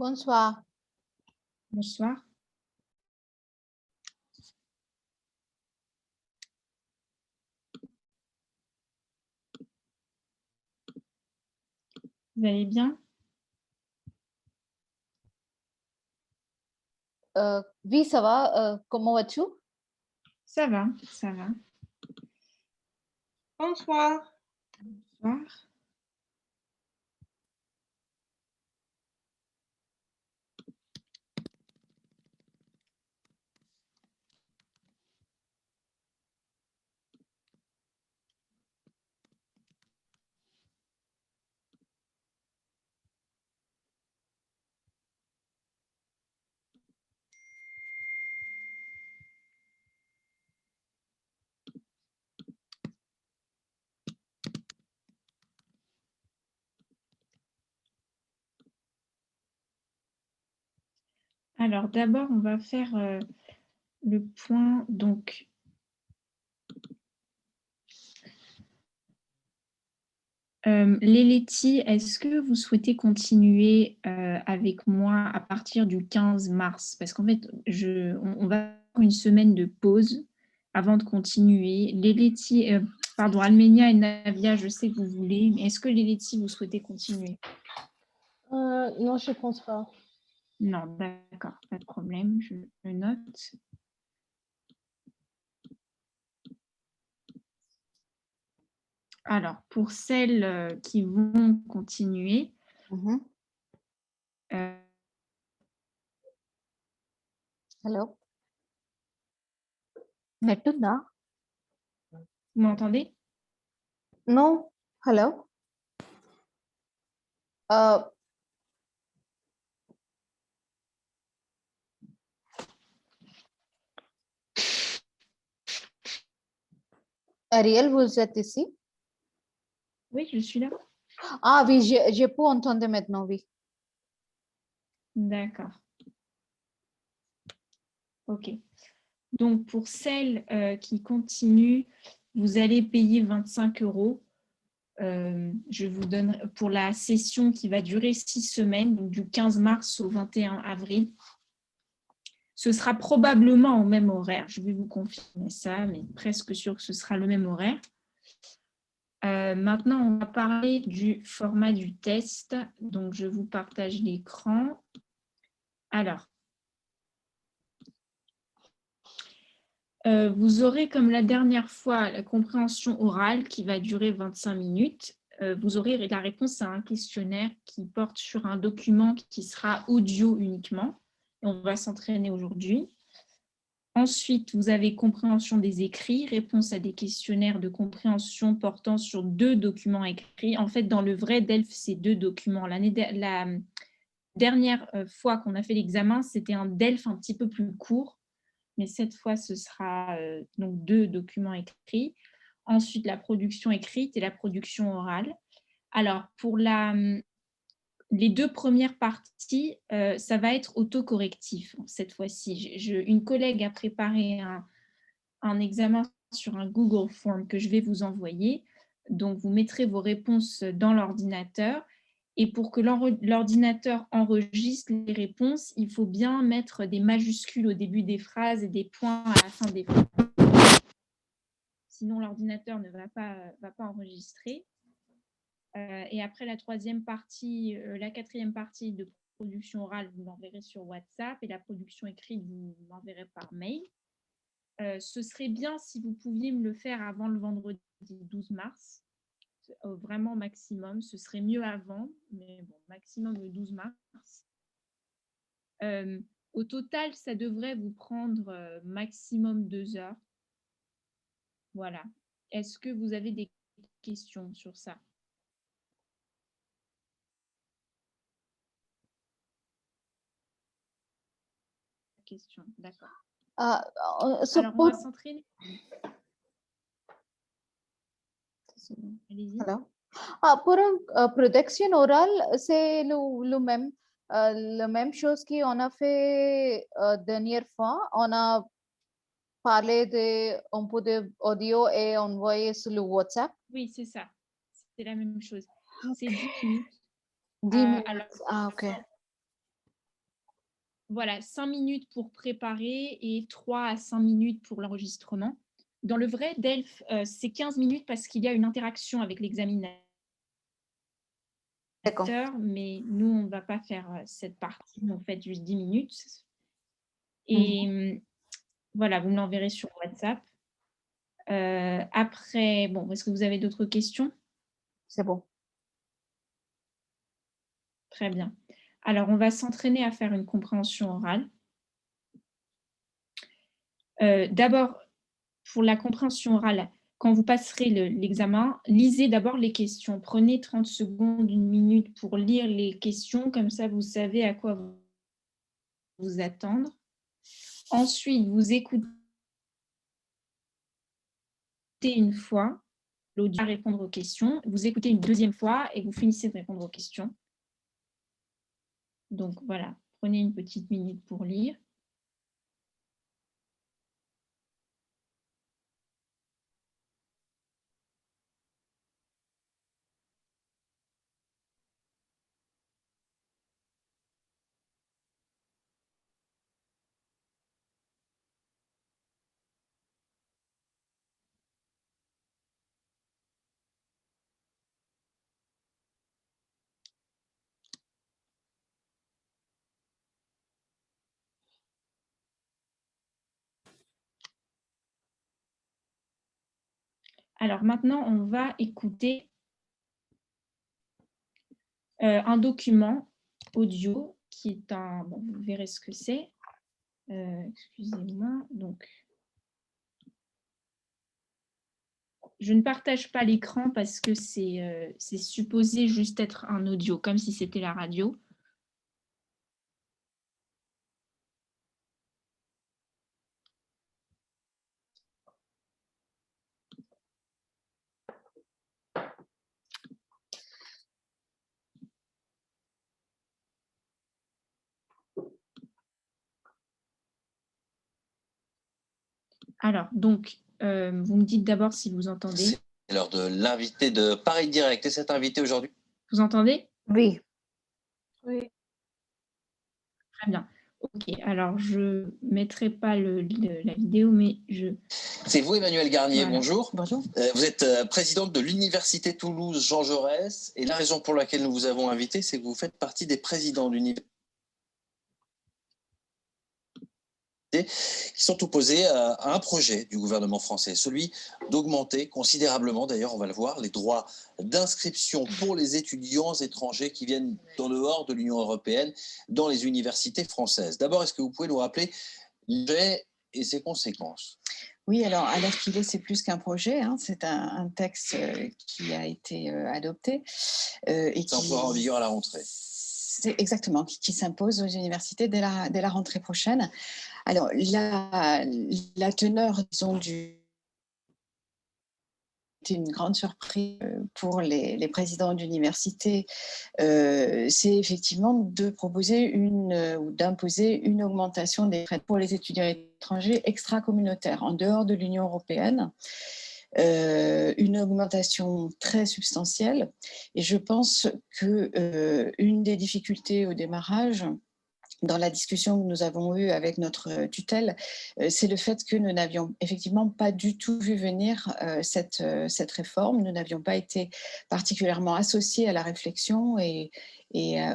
Bonsoir. Bonsoir. Vous allez bien? Oui, ça va. Comment vas-tu? Ça va, ça va. Bonsoir. Bonsoir. Alors, d'abord, on va faire le point. Donc, Leleti, est-ce que vous souhaitez continuer avec moi à partir du 15 mars? Parce qu'en fait, on va faire une semaine de pause avant de continuer. Leleti, pardon, Almenia et Navia, je sais que vous voulez, mais est-ce que Leleti, vous souhaitez continuer? Non, je pense pas. Non, d'accord, pas de problème, je le note. Alors, pour celles qui vont continuer, Hello. Netunda? vous m'entendez? No. Hello. Ariel, vous êtes ici? Oui, je suis là. Ah oui, j'ai pu entendre maintenant, oui. D'accord. Ok. Donc, pour celles qui continuent, vous allez payer 25 €. Je vous donne pour la session qui va durer 6 semaines, donc du 15 mars au 21 avril. Ce sera probablement au même horaire. Je vais vous confirmer ça, mais presque sûr que ce sera le même horaire. Maintenant, on va parler du format du test. Donc, je vous partage l'écran. Alors, vous aurez, comme la dernière fois, la compréhension orale qui va durer 25 minutes. Vous aurez la réponse à un questionnaire qui porte sur un document qui sera audio uniquement. Et on va s'entraîner aujourd'hui. Ensuite, vous avez compréhension des écrits, réponse à des questionnaires de compréhension portant sur 2 documents écrits. En fait, dans le vrai DELF, c'est 2 documents. La dernière fois qu'on a fait l'examen, c'était un DELF un petit peu plus court, mais cette fois, ce sera donc 2 documents écrits. Ensuite, la production écrite et la production orale. Alors, pour les 2 premières parties, ça va être autocorrectif cette fois-ci. Une collègue a préparé un examen sur un Google Form que je vais vous envoyer. Donc, vous mettrez vos réponses dans l'ordinateur. Et pour que l'ordinateur enregistre les réponses, il faut bien mettre des majuscules au début des phrases et des points à la fin des phrases. Sinon, l'ordinateur ne va pas enregistrer. Et après la troisième partie, la quatrième partie de production orale, vous l'enverrez sur WhatsApp et la production écrite, vous l'enverrez par mail. Ce serait bien si vous pouviez me le faire avant le vendredi 12 mars, vraiment maximum. Ce serait mieux avant, mais bon, maximum le 12 mars. Au total, ça devrait vous prendre maximum 2 heures. Voilà. Est-ce que vous avez des questions sur ça? Question, d'accord. Alors, on va s'entraîner. Allez-y. Hello. Pour une production orale, c'est le même chose qu'on a fait dernière fois. On a parlé un peu d'audio et envoyé sur le WhatsApp. Oui, c'est ça. C'est la même chose. C'est 10 minutes. 10 minutes. Alors, OK. Voilà, 5 minutes pour préparer et 3 à 5 minutes pour l'enregistrement. Dans le vrai DELF, c'est 15 minutes parce qu'il y a une interaction avec l'examinateur, D'accord. mais nous, on ne va pas faire cette partie, on fait juste 10 minutes. Mhm. Et voilà, vous me l'enverrez sur WhatsApp. Après, bon, est-ce que vous avez d'autres questions? C'est bon. Très bien. Alors, on va s'entraîner à faire une compréhension orale. D'abord, pour la compréhension orale, quand vous passerez l'examen, lisez d'abord les questions. Prenez 30 secondes, 1 minute pour lire les questions, comme ça vous savez à quoi vous attendre. Ensuite, vous écoutez une fois l'audio à répondre aux questions. Vous écoutez une deuxième fois et vous finissez de répondre aux questions. Donc voilà, prenez une petite minute pour lire. Alors maintenant, on va écouter un document audio qui est un... Bon, vous verrez ce que c'est. Excusez-moi. Donc, je ne partage pas l'écran parce que c'est supposé juste être un audio, comme si c'était la radio. Alors, donc, vous me dites d'abord si vous entendez. C'est l'heure de l'invité de Paris Direct. Et cet invité aujourd'hui? Vous entendez? Oui. Oui. Très bien. Ok, alors je ne mettrai pas la vidéo, mais je... C'est vous, Emmanuelle Garnier, Voilà. bonjour. Bonjour. Vous êtes présidente de l'Université Toulouse Jean Jaurès. Et la raison pour laquelle nous vous avons invité, c'est que vous faites partie des présidents de l'université qui sont opposés à un projet du gouvernement français, celui d'augmenter considérablement, d'ailleurs on va le voir, les droits d'inscription pour les étudiants étrangers qui viennent d'en dehors de l'Union européenne dans les universités françaises. D'abord, est-ce que vous pouvez nous rappeler le projet et ses conséquences? Oui, alors à l'heure qu'il est, c'est plus qu'un projet, hein, c'est un texte qui a été adopté et Ça entrera en vigueur à la rentrée. C'est exactement, qui s'impose aux universités dès la rentrée prochaine. Alors, la teneur, disons, c'était une grande surprise pour les présidents d'université, c'est effectivement de proposer ou d'imposer une augmentation des frais pour les étudiants étrangers extra-communautaires en dehors de l'Union européenne. Une augmentation très substantielle. Et je pense qu'une des difficultés au démarrage, dans la discussion que nous avons eue avec notre tutelle, c'est le fait que nous n'avions effectivement pas du tout vu venir cette réforme. Nous n'avions pas été particulièrement associés à la réflexion et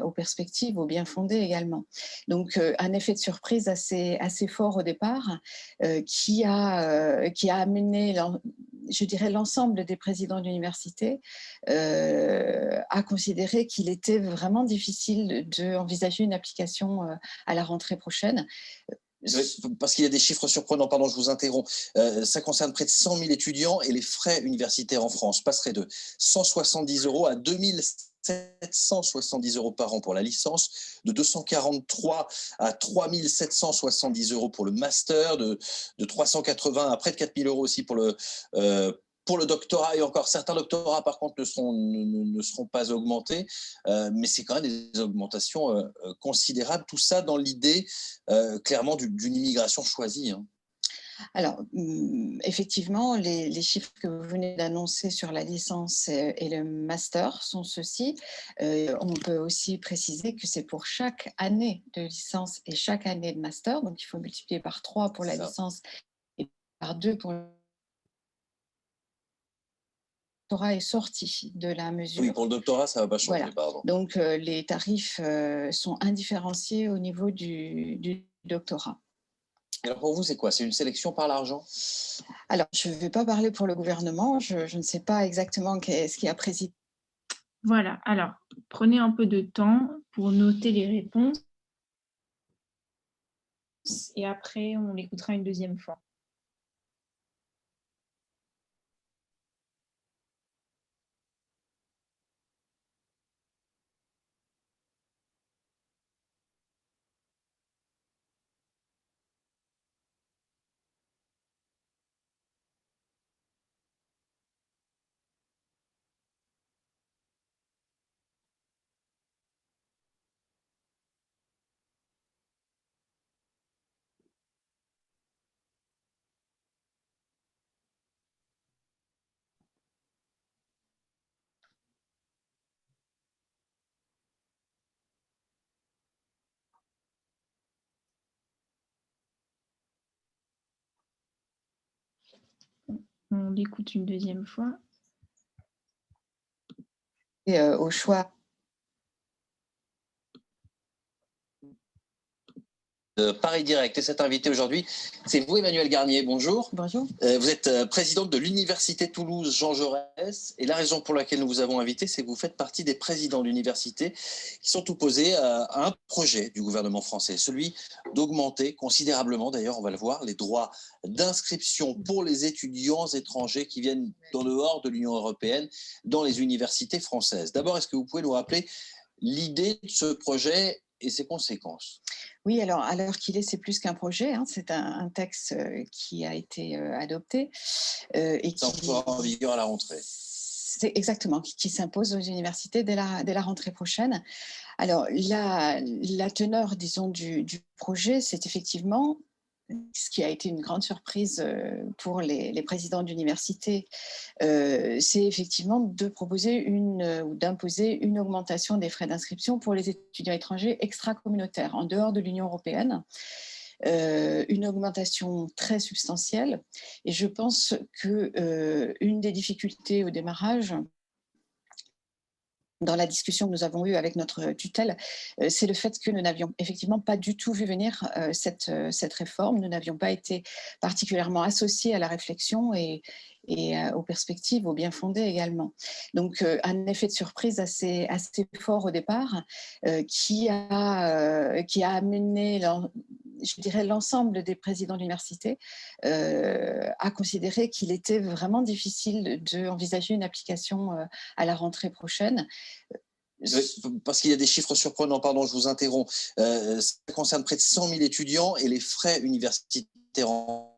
aux perspectives, aux bien fondées également. Donc, un effet de surprise assez fort au départ qui a amené, je dirais, l'ensemble des présidents d'université à considérer qu'il était vraiment difficile d'envisager une application à la rentrée prochaine. Parce qu'il y a des chiffres surprenants, pardon, je vous interromps. Ça concerne près de 100 000 étudiants et les frais universitaires en France passeraient de 170 € à 2770 € par an pour la licence, de 243 à 3770 € pour le master, de 380 à près de 4000 € aussi pour le doctorat, et encore certains doctorats par contre ne seront pas augmentés, mais c'est quand même des augmentations considérables, tout ça dans l'idée clairement d'une immigration choisie. Hein. Alors, effectivement, les chiffres que vous venez d'annoncer sur la licence et le master sont ceux-ci. On peut aussi préciser que c'est pour chaque année de licence et chaque année de master. Donc, il faut multiplier par 3 pour la C'est ça. licence et par 2 pour le doctorat est sorti de la Oui, mesure. pour le doctorat, ça ne va pas changer, Voilà. pardon. Donc, les tarifs sont indifférenciés au niveau du doctorat. Alors pour vous, c'est quoi? C'est une sélection par l'argent? Alors, je ne vais pas parler pour le gouvernement. Je ne sais pas exactement ce qui a présidé. Voilà, alors prenez un peu de temps pour noter les réponses et après on l'écoutera une deuxième fois. On l'écoute une deuxième fois. Au choix. Paris Direct et cet invité aujourd'hui, c'est vous, Emmanuelle Garnier. Bonjour. Bonjour. Vous êtes présidente de l'Université Toulouse Jean Jaurès et la raison pour laquelle nous vous avons invité, c'est que vous faites partie des présidents d'université qui sont opposés à un projet du gouvernement français, celui d'augmenter considérablement, d'ailleurs on va le voir, les droits d'inscription pour les étudiants étrangers qui viennent d'en dehors de l'Union européenne dans les universités françaises. D'abord, est-ce que vous pouvez nous rappeler l'idée de ce projet et ses conséquences? Oui, alors à l'heure qu'il est, c'est plus qu'un projet, hein, c'est un texte qui a été adopté et Ça qui entrera en vigueur à la rentrée. c'est exactement qui s'impose aux universités dès la rentrée prochaine. Alors la teneur, disons, du projet, c'est effectivement ce qui a été une grande surprise pour les présidents d'université, c'est effectivement de proposer ou d'imposer une augmentation des frais d'inscription pour les étudiants étrangers extracommunautaires en dehors de l'Union européenne. Une augmentation très substantielle. Et je pense qu'une des difficultés au démarrage, dans la discussion que nous avons eue avec notre tutelle, c'est le fait que nous n'avions effectivement pas du tout vu venir cette réforme. Nous n'avions pas été particulièrement associés à la réflexion et aux perspectives, aux bien fondées également. Donc, un effet de surprise assez fort au départ qui a amené, je dirais, l'ensemble des présidents d'université à considérer qu'il était vraiment difficile d'envisager une application à la rentrée prochaine. Parce qu'il y a des chiffres surprenants, pardon, je vous interromps. Ça concerne près de 100 000 étudiants et les frais universitaires en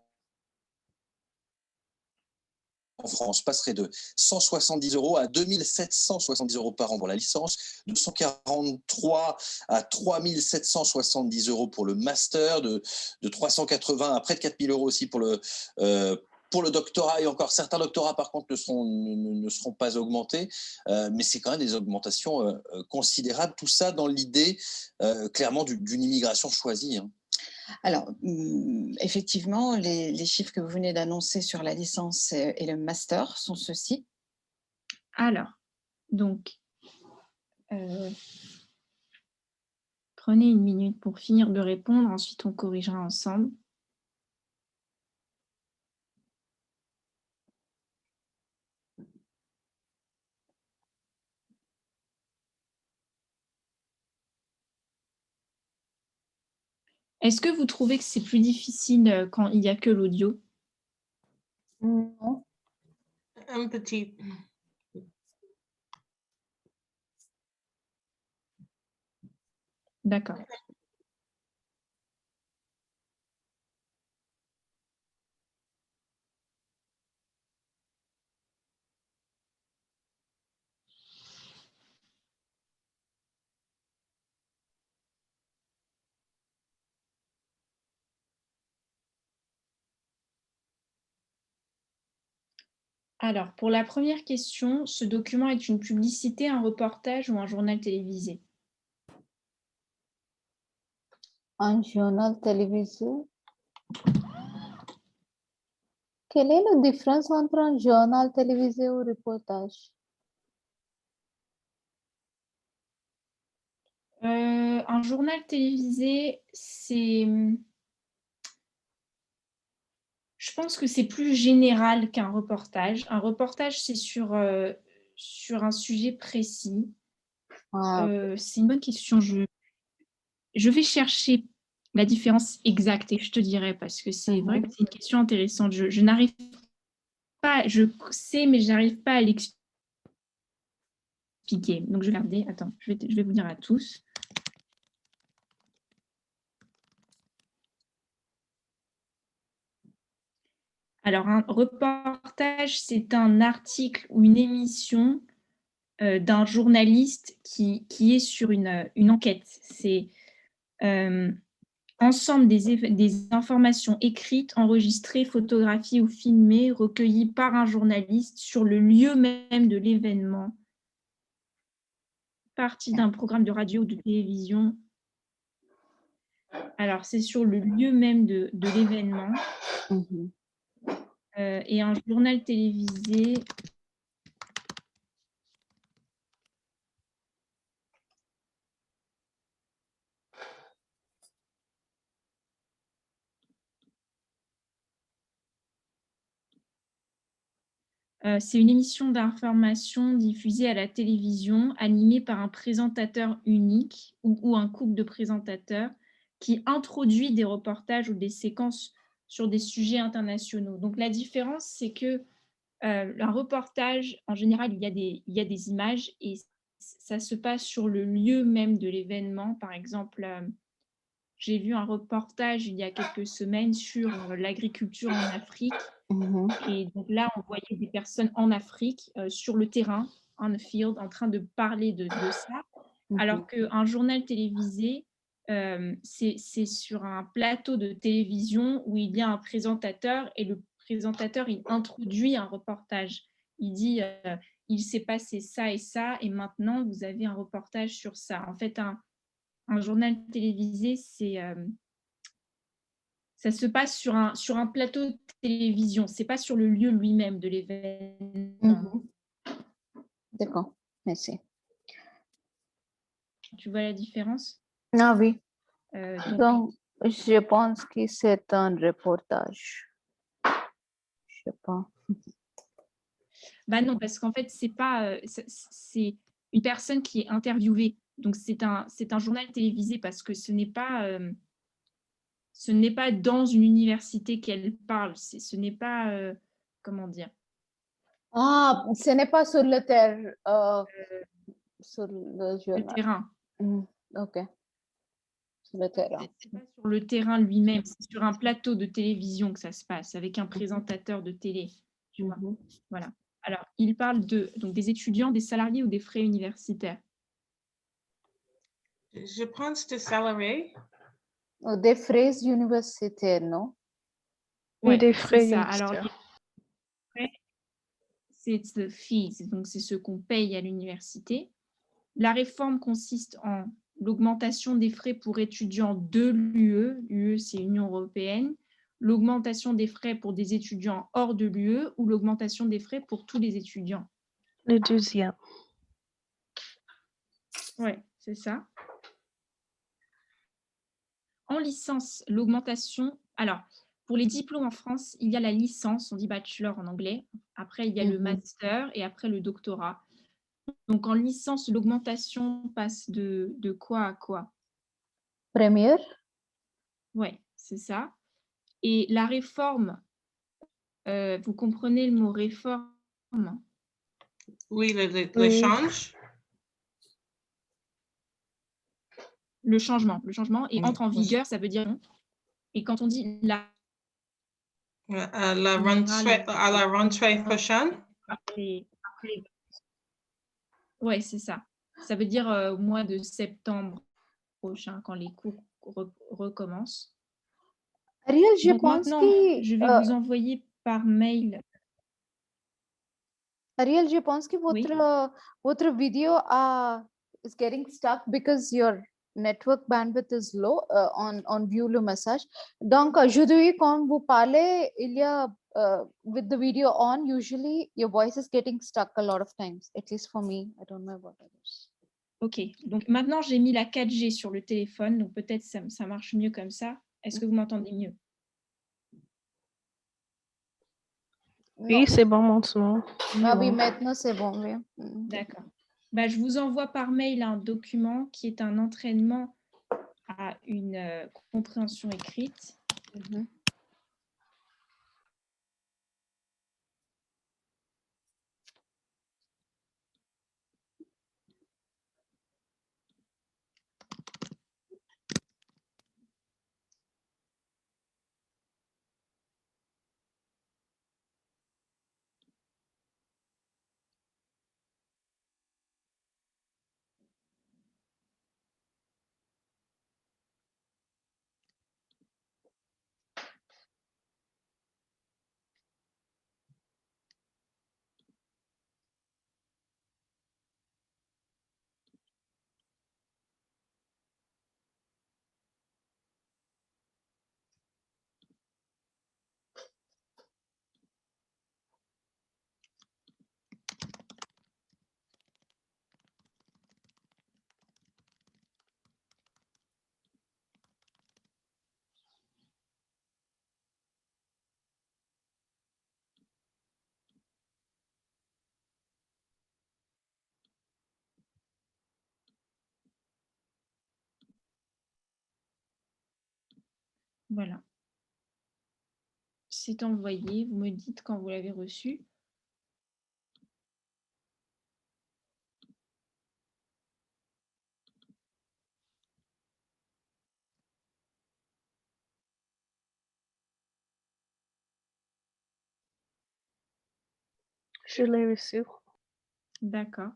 France passeraient de 170 € à 2 770 € par an pour la licence, 243 à 3 770 € pour le master, de 380 à près de 4 000 € aussi pour le doctorat, et encore certains doctorats par contre ne seront pas augmentés, mais c'est quand même des augmentations considérables, tout ça dans l'idée clairement d'une immigration choisie, hein. Alors, effectivement, les chiffres que vous venez d'annoncer sur la licence et le master sont ceux-ci. Alors, donc, prenez une minute pour finir de répondre, ensuite on corrigera ensemble. Est-ce que vous trouvez que c'est plus difficile quand il n'y a que l'audio? Non. Un petit. D'accord. Alors, pour la première question, ce document est une publicité, un reportage ou un journal télévisé? Un journal télévisé. Quelle est la différence entre un journal télévisé et un reportage? Un journal télévisé, je pense que c'est plus général qu'un reportage. Un reportage, c'est sur un sujet précis. Ah, C'est une bonne question. Je vais chercher la différence exacte et je te dirai parce que c'est vrai que c'est une question intéressante. Je n'arrive pas, je sais, mais je n'arrive pas à l'expliquer. Donc, je vais regarder. Attends, je vais vous dire à tous. Alors, un reportage, c'est un article ou une émission d'un journaliste qui est sur une enquête. C'est ensemble des informations écrites, enregistrées, photographiées ou filmées, recueillies par un journaliste sur le lieu même de l'événement, partie d'un programme de radio ou de télévision. Alors, c'est sur le lieu même de l'événement. Et un journal télévisé, c'est une émission d'information diffusée à la télévision, animée par un présentateur unique ou un couple de présentateurs qui introduit des reportages ou des séquences sur des sujets internationaux. Donc la différence, c'est que un reportage, en général, il y a des images et ça se passe sur le lieu même de l'événement. Par exemple, j'ai vu un reportage il y a quelques semaines sur l'agriculture en Afrique. Et donc là, on voyait des personnes en Afrique, sur le terrain, on the field, en train de parler de ça. Alors qu'un journal télévisé, c'est sur un plateau de télévision où il y a un présentateur et le présentateur, il introduit un reportage. Il dit, il s'est passé ça et maintenant, vous avez un reportage sur ça. En fait, un journal télévisé, ça se passe sur un plateau de télévision. C'est pas sur le lieu lui-même de l'événement. D'accord, merci. Tu vois la différence? Ah oui. Donc, Donc, je pense que c'est un reportage. Je sais pas. bah non, parce qu'en fait, c'est pas, c'est une personne qui est interviewée. Donc, c'est un journal télévisé parce que ce n'est pas dans une université qu'elle parle. Ce n'est pas, comment dire? Ah, ce n'est pas sur le terre, sur le Le journal. terrain. Ok. Sur le terrain. C'est pas sur le terrain lui-même, c'est sur un plateau de télévision que ça se passe, avec un présentateur de télé. Tu vois. Voilà. Alors, il parle donc des étudiants, des salariés ou des frais universitaires? Je pense des salariés. Des frais universitaires, non? Oui, Ouais, des c'est frais ça. Alors, universitaires. les frais, c'est the fees, donc c'est ce qu'on paye à l'université. La réforme consiste en l'augmentation des frais pour étudiants de l'UE, l'UE c'est Union européenne, l'augmentation des frais pour des étudiants hors de l'UE ou l'augmentation des frais pour tous les étudiants. Le deuxième. Oui, c'est ça. En licence, l'augmentation... Alors, pour les diplômes en France, il y a la licence, on dit bachelor en anglais. Après, il y a le master et après le doctorat. Donc, en licence, l'augmentation passe de quoi à quoi? Première? Oui, c'est ça. Et la réforme, vous comprenez le mot réforme? Oui, le Oui. change. Le changement et entre en vigueur, ça veut dire non. Et quand on dit la À la rentrée prochaine. Oui, c'est ça. Ça veut dire au mois de septembre prochain, quand les cours recommencent. Ariel, je Donc pense maintenant, que je vais vous envoyer par mail. Ariel, je pense que Oui. votre vidéo is getting stuck because your network bandwidth is low on view le message. Donc, aujourd'hui, quand vous parlez, il y a with the video on, usually your voice is getting stuck a lot of times, at least for me. I don't know about others. Ok, donc maintenant j'ai mis la 4G sur le téléphone, donc peut-être ça marche mieux comme ça. Est-ce que vous m'entendez mieux? Oui, c'est bon maintenant. Ah oui, maintenant c'est bon, oui. D'accord. Bah, je vous envoie par mail un document qui est un entraînement à une compréhension écrite. Voilà. C'est envoyé. Vous me dites quand vous l'avez reçu. Je l'ai reçu. D'accord.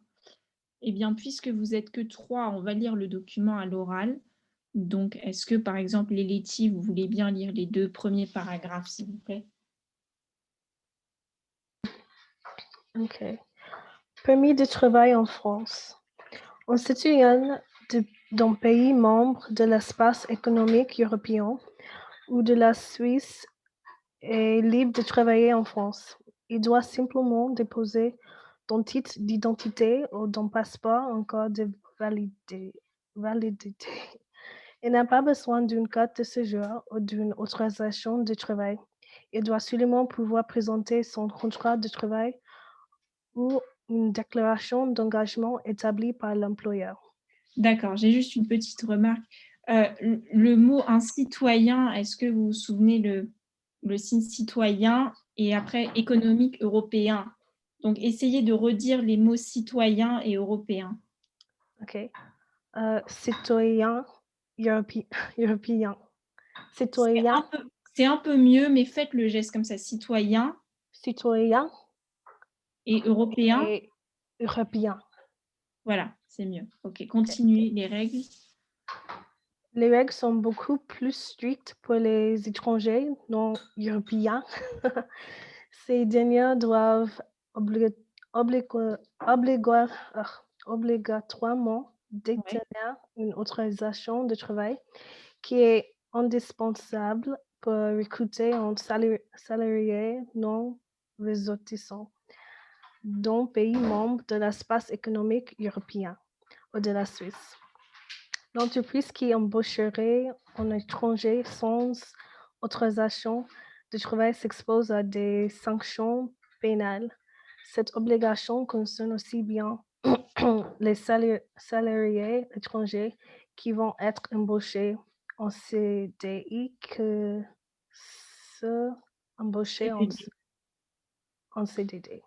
Eh bien, puisque vous êtes que 3, on va lire le document à l'oral. Donc, est-ce que, par exemple, les Letty, vous voulez bien lire les 2 premiers paragraphes, s'il vous plaît? OK. Permis de travail en France. Un citoyen d'un pays membre de l'espace économique européen ou de la Suisse est libre de travailler en France. Il doit simplement déposer d'un titre d'identité ou d'un passeport en cas de validité. Il n'a pas besoin d'une carte de séjour ou d'une autorisation de travail. Il doit seulement pouvoir présenter son contrat de travail ou une déclaration d'engagement établie par l'employeur. D'accord, j'ai juste une petite remarque. Le mot un citoyen, est-ce que vous vous souvenez le signe citoyen et après économique européen? Donc, essayez de redire les mots citoyen et européen. OK. Citoyen européen. Citoyen. C'est un peu mieux, mais faites le geste comme ça. Citoyen. Citoyen. Et européen. Et européen. Voilà, c'est mieux. OK, continuez les règles. Les règles sont beaucoup plus strictes pour les étrangers non européens. Ces derniers doivent obligatoirement détenir une autorisation de travail qui est indispensable pour recruter un salarié non ressortissant d'un pays membre de l'espace économique européen ou de la Suisse. L'entreprise qui embaucherait un étranger sans autorisation de travail s'expose à des sanctions pénales. Cette obligation concerne aussi bien les salariés étrangers qui vont être embauchés en CDI que ceux embauchés en CDD.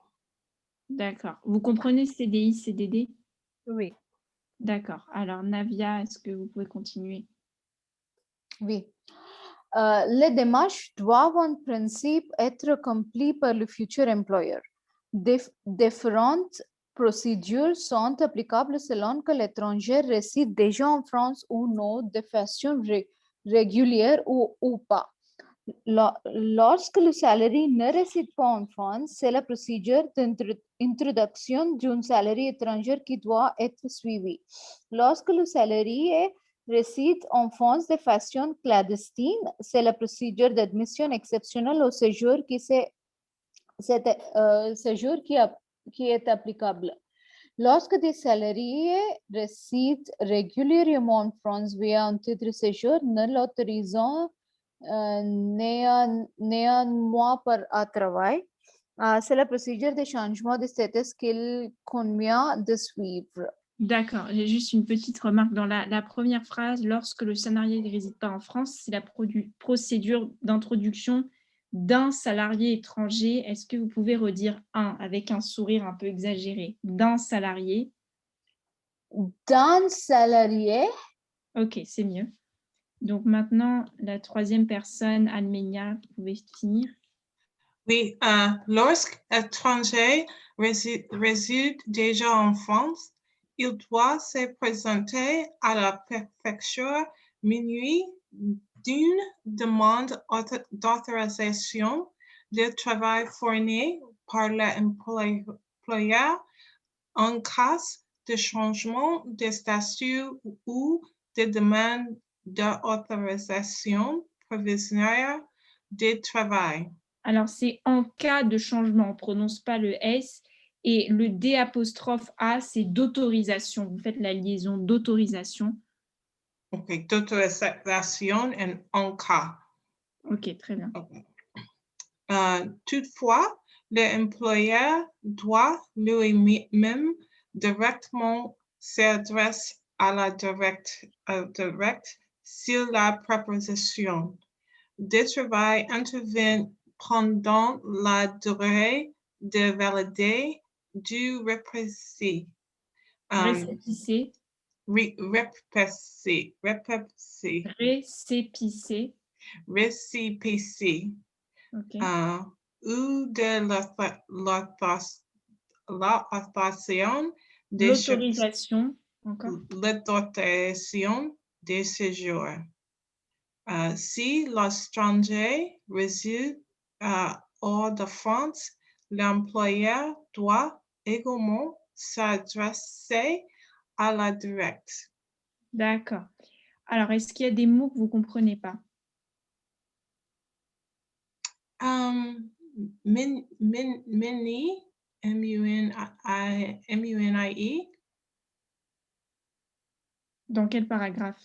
D'accord. Vous comprenez CDI, CDD? Oui. D'accord. Alors, Navia, est-ce que vous pouvez continuer? Oui. Les démarches doivent en principe être accomplies par le futur employeur. Différentes procédures sont applicables selon que l'étranger réside déjà en France ou non de façon régulière ou pas. Lorsque le salarié ne réside pas en France, c'est la procédure d'introduction d'un salarié étranger qui doit être suivie. Lorsque le salarié réside en France de façon clandestine, c'est la procédure d'admission exceptionnelle au séjour qui est applicable. Lorsque des salariés résident régulièrement en France via un titre de séjour ne l'autorisant néanmoins à travail, c'est la procédure de changement de statut qu'il convient de suivre. D'accord, j'ai juste une petite remarque dans la première phrase. Lorsque le salarié ne réside pas en France, c'est la procédure d'introduction d'un salarié étranger. Est-ce que vous pouvez redire un avec un sourire un peu exagéré? D'un salarié. D'un salarié. Ok, c'est mieux. Donc maintenant, la troisième personne, Almenia, vous pouvez finir. Oui, lorsqu'un étranger réside déjà en France, il doit se présenter à la préfecture minuit d'une demande d'autorisation de travail fournie par l'employeur en cas de changement de statut ou de demande d'autorisation provisoire de travail. Alors, c'est en cas de changement, on ne prononce pas le S. Et le D''A, c'est d'autorisation. Vous faites la liaison d'autorisation. Ok, d'autorisation en cas. Ok, très bien. Okay. Toutefois, l'employeur doit lui-même directement s'adresser à la directe sur la proposition de travail intervient pendant la durée de validité du récépissé. Récépissé. Récépissé. Okay. Ou de l'autorisation de séjour. Si l'étranger réside hors de France, l'employeur doit également s'adresser à la directe. D'accord. Alors, est-ce qu'il y a des mots que vous ne comprenez pas? Muni, M-U-N-I-E. Dans quel paragraphe?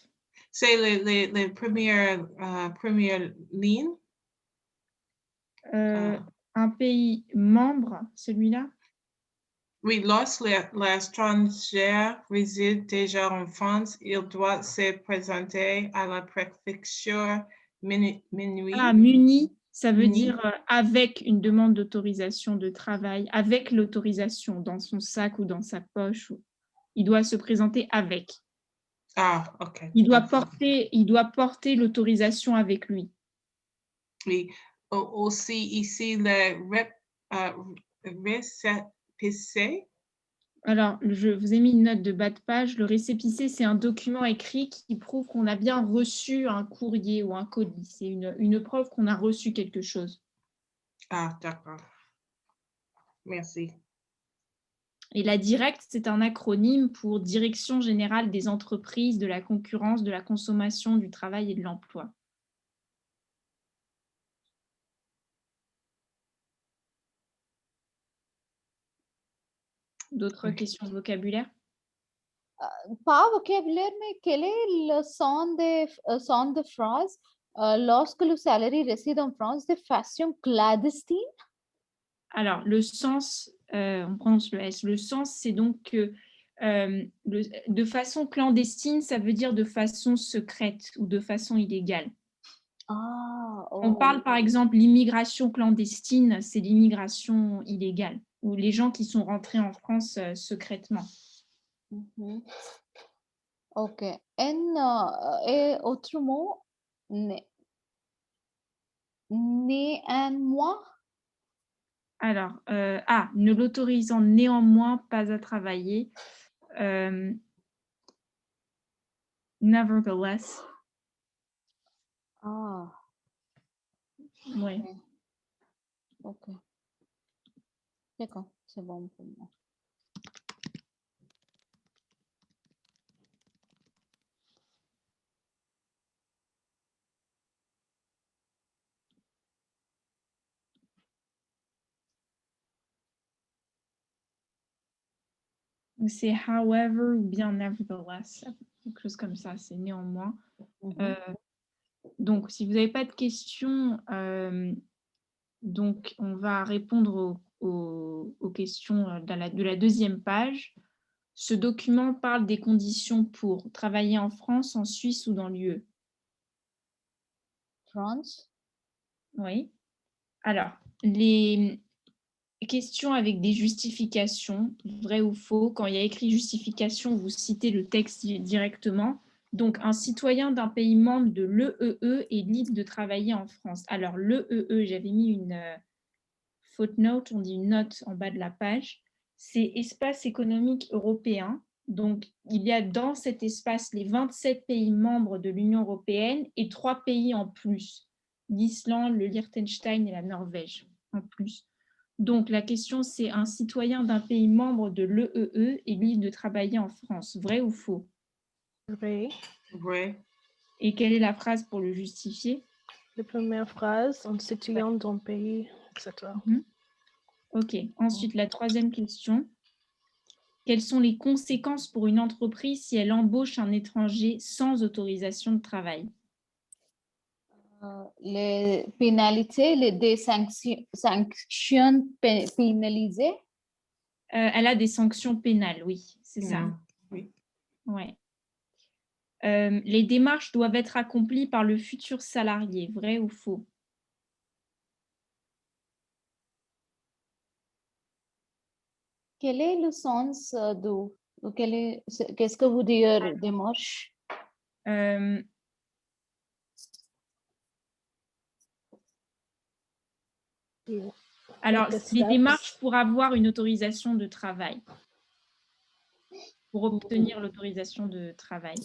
C'est les premières lignes. Un pays membre, celui-là? Oui, lorsque l'étranger réside déjà en France, il doit se présenter à la préfecture minuit. Ah, muni, ça veut dire avec une demande d'autorisation de travail, avec l'autorisation dans son sac ou dans sa poche. Il doit se présenter avec. Ah, ok. Il doit porter l'autorisation avec lui. Oui. Aussi, ici, le récépissé. Alors, je vous ai mis une note de bas de page. Le récépissé, c'est un document écrit qui prouve qu'on a bien reçu un courrier ou un colis. C'est une preuve qu'on a reçu quelque chose. Ah, d'accord. Merci. Et la directe, c'est un acronyme pour Direction générale des entreprises, de la concurrence, de la consommation, du travail et de l'emploi. D'autres questions de vocabulaire? Pas vocabulaire, mais quel est le son de phrase lorsque le salarié réside en France de façon clandestine? Alors, le sens, on prononce le S. Le sens, c'est donc que de façon clandestine, ça veut dire de façon secrète ou de façon illégale. Ah, oh. On parle par exemple l'immigration clandestine, c'est l'immigration illégale, ou les gens qui sont rentrés en France secrètement. Mm-hmm. Ok. Et autrement, néanmoins. Alors, ne l'autorisant néanmoins pas à travailler. Nevertheless. Ah. Ouais. Ok. D'accord, c'est bon pour moi. C'est however ou bien nevertheless, quelque chose comme ça, c'est néanmoins. Donc, si vous n'avez pas de questions, donc on va répondre aux questions de la deuxième page. Ce document parle des conditions pour travailler en France, en Suisse ou dans l'UE. France. Oui. Alors, les questions avec des justifications, vrai ou faux. Quand il y a écrit justification, vous citez le texte directement. Donc, un citoyen d'un pays membre de l'EEE est libre de travailler en France. Alors, l'EEE, j'avais mis une footnote, on dit une note en bas de la page. C'est Espace économique européen. Donc, il y a dans cet espace les 27 pays membres de l'Union européenne et 3 pays en plus. L'Islande, le Liechtenstein et la Norvège en plus. Donc, la question, c'est un citoyen d'un pays membre de l'EEE est libre de travailler en France. Vrai ou faux? Vrai. Vrai. Et quelle est la phrase pour le justifier? La première phrase, un citoyen d'un pays, etc. OK. Ensuite, la troisième question. Quelles sont les conséquences pour une entreprise si elle embauche un étranger sans autorisation de travail? Les pénalités, des sanctions pénalisées. Elle a des sanctions pénales, oui, c'est ça. Oui. Ouais. Les démarches doivent être accomplies par le futur salarié, vrai ou faux? Quel est le sens qu'est-ce que vous dire démarche? Alors, les démarches pour avoir une autorisation de travail, pour obtenir l'autorisation de travail.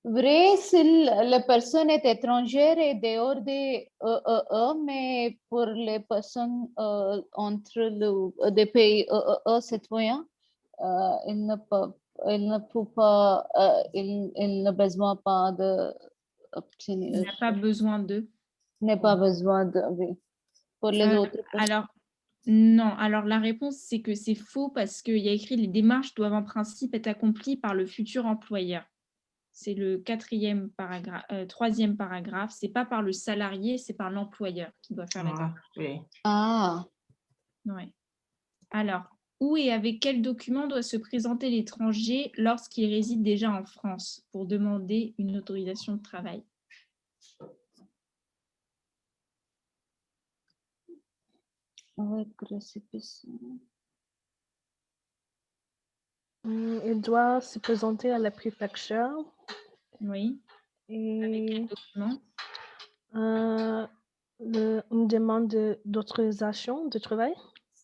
Vrai si la personne est étrangère et dehors des mais pour les personnes entre des pays citoyens, il ne peut pas, il n'a besoin pas de obtenir. Il n'a pas besoin de. N'est pas besoin de, oui. Pour les autres personnes. Alors, non. Alors, la réponse, c'est que c'est faux parce qu'il y a écrit les démarches doivent en principe être accomplies par le futur employeur. C'est le troisième paragraphe. C'est pas par le salarié, c'est par l'employeur qui doit faire la démarche. Oui. Ah. Ouais. Alors, où et avec quel document doit se présenter l'étranger lorsqu'il réside déjà en France pour demander une autorisation de travail? Avec récépissé. Il doit se présenter à la préfecture. Oui. Et avec quel document? Une demande d'autorisation de travail.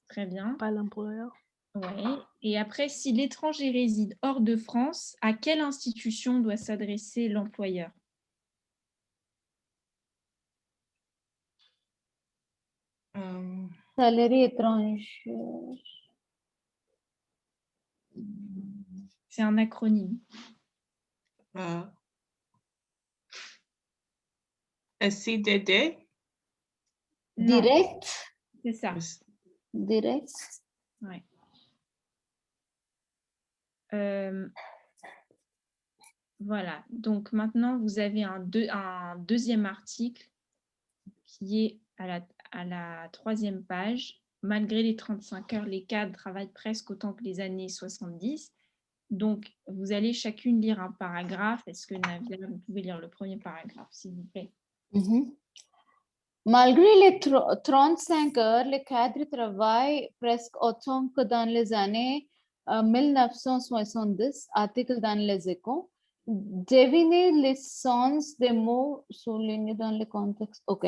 Très bien. Par l'employeur. Oui. Et après, si l'étranger réside hors de France, à quelle institution doit s'adresser l'employeur? Salarié étranger. C'est un acronyme. SIDD? Direct? C'est ça. Direct? Ouais. Voilà. Donc maintenant, vous avez un deuxième article qui est à la troisième page. Malgré les 35 heures, les cadres travaillent presque autant que les années 70. Donc, vous allez chacune lire un paragraphe. Est-ce que Navia, vous pouvez lire le premier paragraphe, s'il vous plaît? Malgré les 35 heures, les cadres travaillent presque autant que dans les années 1970, article dans les Échos. Devinez le sens des mots soulignés dans le contexte. OK.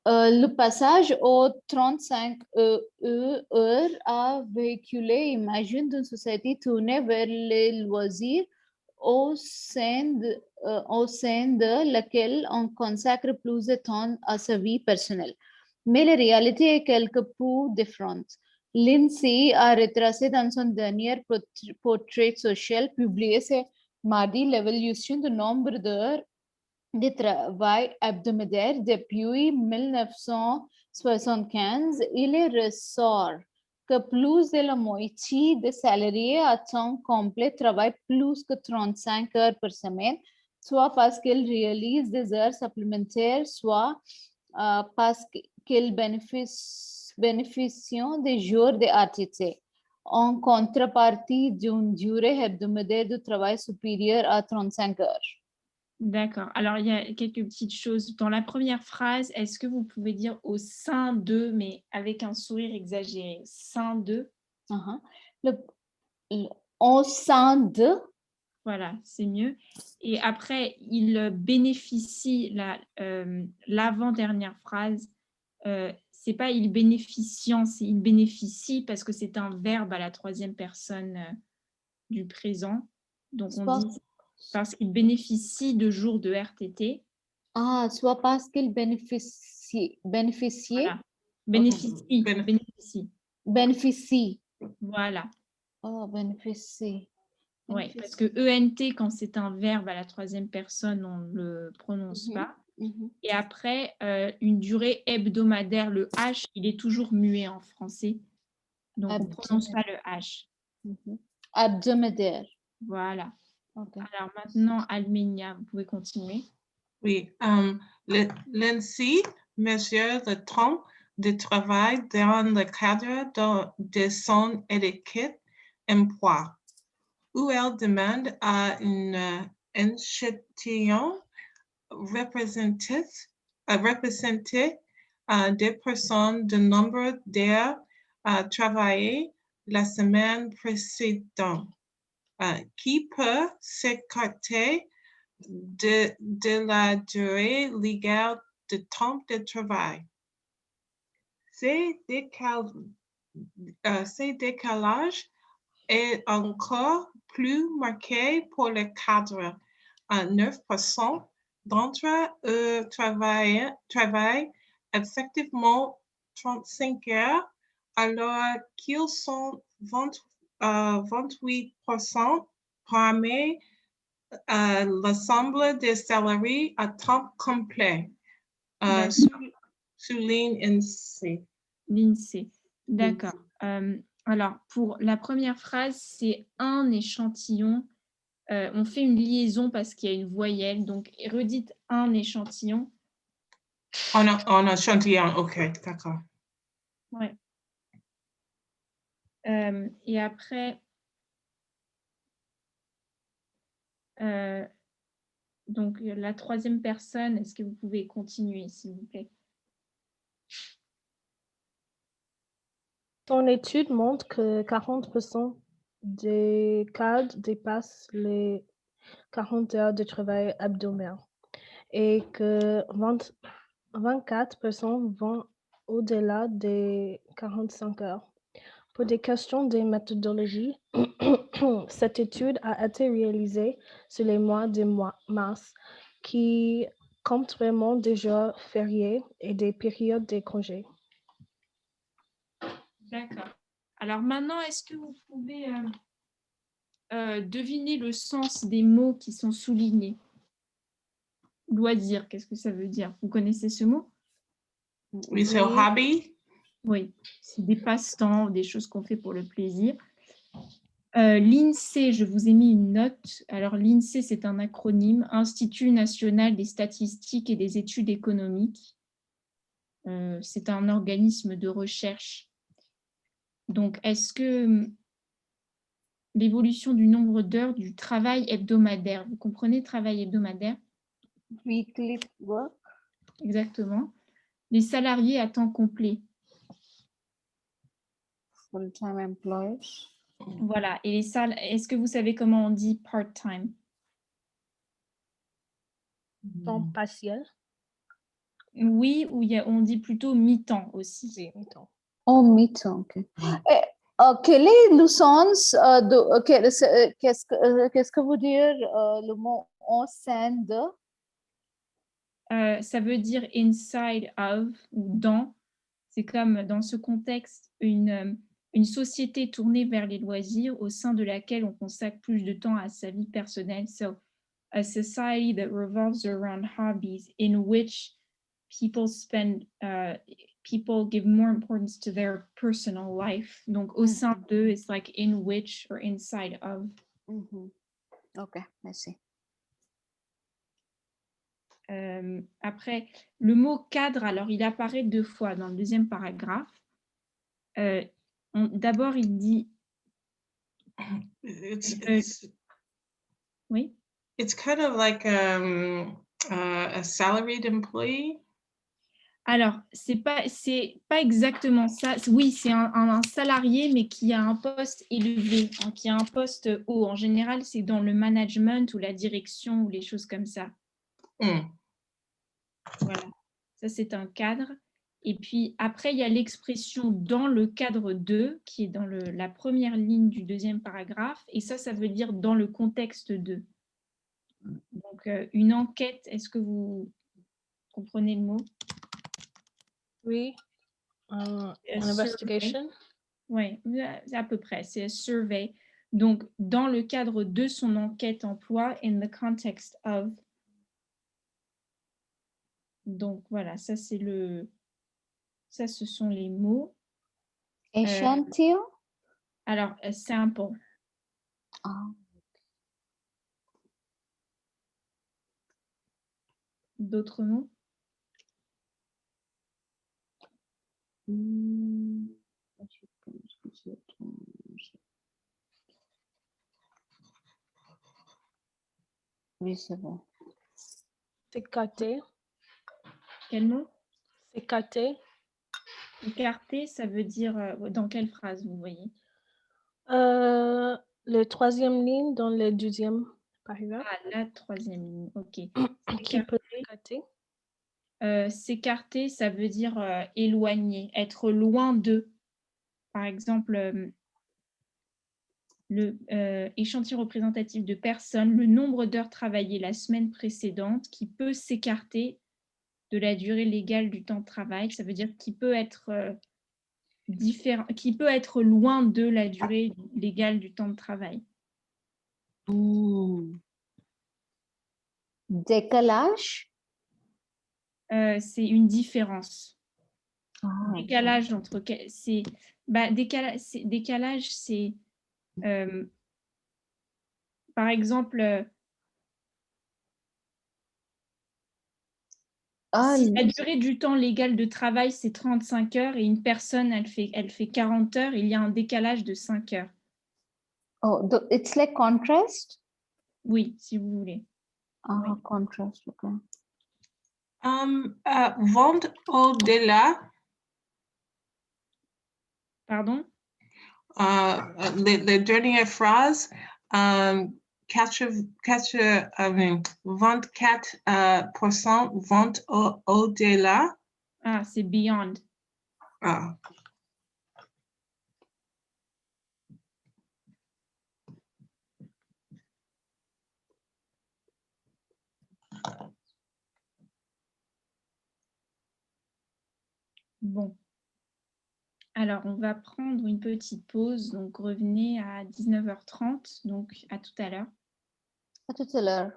Le passage aux 35 heures a véhiculé l'image d'une société tournée vers les loisirs au sein de laquelle on consacre plus de temps à sa vie personnelle. Mais la réalité est quelque peu différente. Lindsay a retracé dans son dernier portrait social publié ce mardi l'évolution du nombre d'heures de travail hebdomadaire depuis 1975. Il ressort que plus de la moitié des salariés à temps complet travaillent plus que 35 heures par semaine, soit parce qu'ils réalisent des heures supplémentaires, soit parce qu'ils bénéficient des jours de RTT, en contrepartie d'une durée hebdomadaire de travail supérieure à 35 heures. D'accord. Alors, il y a quelques petites choses. Dans la première phrase, est-ce que vous pouvez dire au sein de, mais avec un sourire exagéré, sein de? Au sein de. Voilà, c'est mieux. Et après, il bénéficie, l'avant-dernière phrase, c'est pas il bénéficiant, c'est il bénéficie parce que c'est un verbe à la troisième personne du présent. Donc, on dit parce qu'il bénéficie de jours de RTT. Ah, soit parce qu'il bénéficie. Voilà. Bénéficie. Voilà. Oh, bénéficie. Oui, parce que ENT, quand c'est un verbe à la troisième personne, on ne le prononce pas. Et après, une durée hebdomadaire, le H, il est toujours muet en français. Donc, on ne prononce pas le H. Hebdomadaire. Voilà. Okay. Alors maintenant, Almenia, vous pouvez continuer. Oui, l'INSEE mesure le temps de travail dans le cadre de son étiquette emploi, où elle demande à une échantillon représenter des personnes de nombre d'heures travaillées la semaine précédente, qui peut s'écarter de la durée légale de temps de travail. Ces décalages est encore plus marqué pour le cadre. 9% d'entre eux travaillent effectivement 35 heures, alors qu'ils sont 28% parmi l'ensemble des salariés à temps complet. Souligne l'INSEE. L'INSEE, d'accord. Alors, pour la première phrase, c'est un échantillon. On fait une liaison parce qu'il y a une voyelle. Donc, redites un échantillon. En échantillon, ok, d'accord. Ouais. Et après, donc la troisième personne, est-ce que vous pouvez continuer, s'il vous plaît? Ton étude montre que 40% des cadres dépassent les 40 heures de travail hebdomadaire et que 24% vont au-delà des 45 heures. Pour des questions de méthodologie, cette étude a été réalisée sur les mois de mars qui comptent vraiment des jours fériés et des périodes de congés. D'accord. Alors maintenant, est-ce que vous pouvez deviner le sens des mots qui sont soulignés? Loisir, qu'est-ce que ça veut dire? Vous connaissez ce mot? Oui, c'est hobby. Oui, c'est des passe-temps, des choses qu'on fait pour le plaisir. L'INSEE, je vous ai mis une note. Alors, l'INSEE, c'est un acronyme, Institut national des statistiques et des études économiques. C'est un organisme de recherche. Donc, est-ce que l'évolution du nombre d'heures du travail hebdomadaire, vous comprenez travail hebdomadaire? Weekly work. Exactement. Les salariés à temps complet. Full-time employees. Voilà. Et est-ce que vous savez comment on dit part-time? Temps partiel? Oui, ou on dit plutôt mi-temps aussi. Oui, mi-temps. Oh, mi-temps, ok. quelle est le sens qu'est-ce que vous dire le mot en scène de? Ça veut dire inside of ou dans. C'est comme dans ce contexte une société tournée vers les loisirs au sein de laquelle on consacre plus de temps à sa vie personnelle. So, a society that revolves around hobbies in which people people give more importance to their personal life. Donc, au sein d'eux, it's like in which or inside of. Ok, merci. Après, le mot cadre, alors il apparaît 2 fois dans le deuxième paragraphe. D'abord, il dit... Oui. It's kind of like a salaried employee. Alors, c'est pas exactement ça. Oui, c'est un salarié, mais qui a un poste élevé, hein, qui a un poste haut. En général, c'est dans le management ou la direction ou les choses comme ça. Voilà, ça c'est un cadre. Et puis après, il y a l'expression dans le cadre de, qui est dans la première ligne du deuxième paragraphe. Et ça veut dire dans le contexte de. Donc, une enquête, est-ce que vous comprenez le mot? Oui. Investigation. Oui, à peu près. C'est un survey. Donc, dans le cadre de son enquête emploi, in the context of. Donc, voilà, ça c'est ça, ce sont les mots. Échantillon? Alors, sample. D'autres mots? Oui, c'est bon. Écarté. Quel mot? Écarté. Écarté, ça veut dire dans quelle phrase, vous voyez? Le troisième ligne dans le deuxième paragraphe. Ah, la troisième ligne, ok. Qui peut écarter? S'écarter, ça veut dire éloigner, être loin d'eux. Par exemple, le échantillon représentatif de personnes, le nombre d'heures travaillées la semaine précédente qui peut s'écarter de la durée légale du temps de travail. Ça veut dire qu'il peut être différent, qui peut être loin de la durée légale du temps de travail. Décalage? C'est une différence. Ah, Décalage entre... décalage, c'est... par exemple... si la durée du temps légal de travail, c'est 35 heures et une personne, elle fait 40 heures, il y a un décalage de 5 heures. Oh, it's like contrast? Oui, si vous voulez. Oui. Contrast, ok. Vente au-delà. Pardon? La dernière phrase, 24% vente au-delà. Ah, c'est beyond. Ah. Bon. Alors, on va prendre une petite pause. Donc, revenez à 19h30. Donc, à tout à l'heure. À tout à l'heure.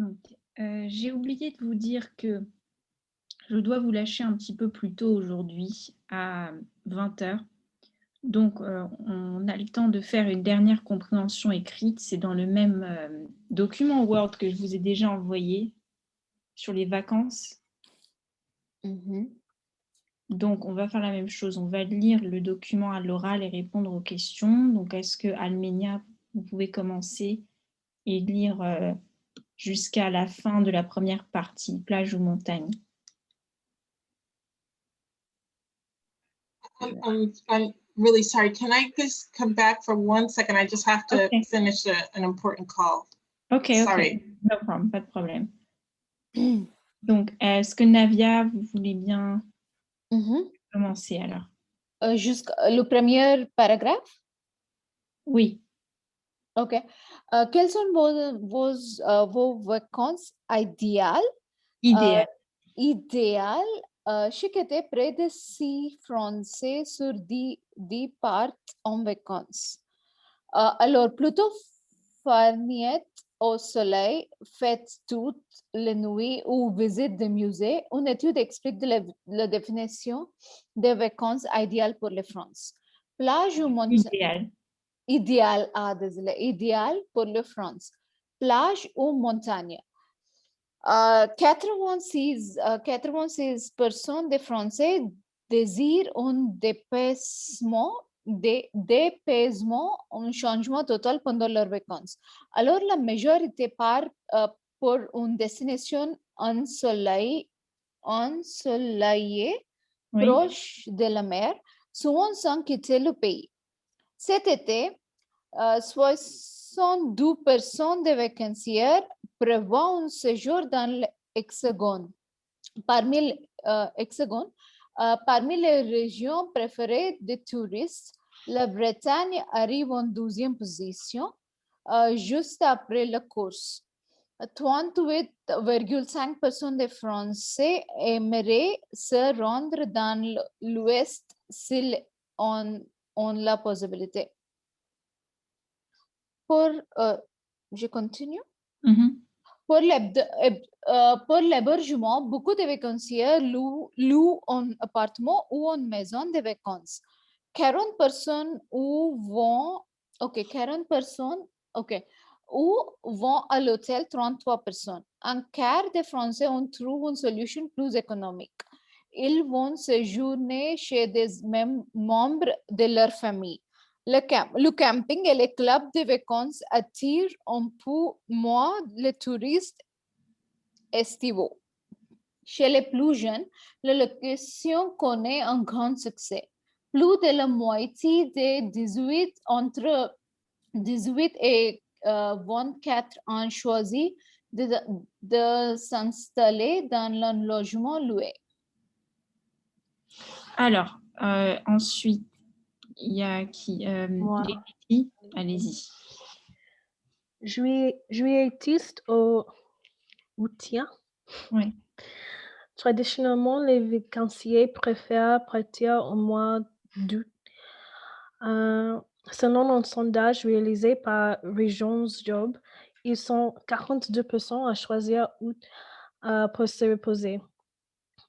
Donc, j'ai oublié de vous dire que je dois vous lâcher un petit peu plus tôt aujourd'hui à 20h. Donc, on a le temps de faire une dernière compréhension écrite. C'est dans le même document Word que je vous ai déjà envoyé sur les vacances. Donc, on va faire la même chose. On va lire le document à l'oral et répondre aux questions. Donc, est-ce que Almenia, vous pouvez commencer et lire jusqu'à la fin de la première partie, plage ou montagne? I'm really sorry. Can I just come back for 1 second? I just have to Okay. finish an important call. Okay, Sorry. okay. No problem, pas de problème. Donc, est-ce que Navia, vous voulez bien commencer alors? Jusqu'au le premier paragraphe. Oui. Ok. Quelles sont vos vacances idéales? Idéal. Idéal. J'étais près de 6 Français sur 10 partent en vacances. Alors, plutôt farniente au soleil, faites toute la nuit ou visite des musées. Une étude explique la définition des vacances idéales pour la France. Plage ou montagne? Idéal. Idéal, désolé, idéal pour la France. Plage ou montagne? 86% des Français désirent un dépassement, un changement total pendant leurs vacances. Alors, la majorité part pour une destination ensoleillée, Oui. proche de la mer, souvent sans quitter le pays. Cet été, 62% des vacanciers prévoient un séjour dans l'Hexagone. Parmi les régions préférées des touristes, la Bretagne arrive en 12e position, juste après la course. 38,5% des Français aimeraient se rendre dans l'Ouest s'ils ont la possibilité. Je continue. Pour l'hébergement, beaucoup de vacanciers louent un appartement ou une maison de vacances. 40 personnes vont à l'hôtel, 33 personnes. Un quart des Français ont trouvé une solution plus économique. Ils vont séjourner chez des membres de leur famille. Le camping et les clubs de vacances attirent un peu moins les touristes estivaux. Chez les plus jeunes, la location connaît un grand succès. Plus de la moitié des entre 18 et 24 ans choisi de s'installer dans un logement loué. Alors, ensuite, il y a qui? Moi. Allez-y. Juilletiste au tien. Oui. Traditionnellement, les vacanciers préfèrent partir au mois d'août. Selon un sondage réalisé par Regions Job, ils sont 42% à choisir août pour se reposer.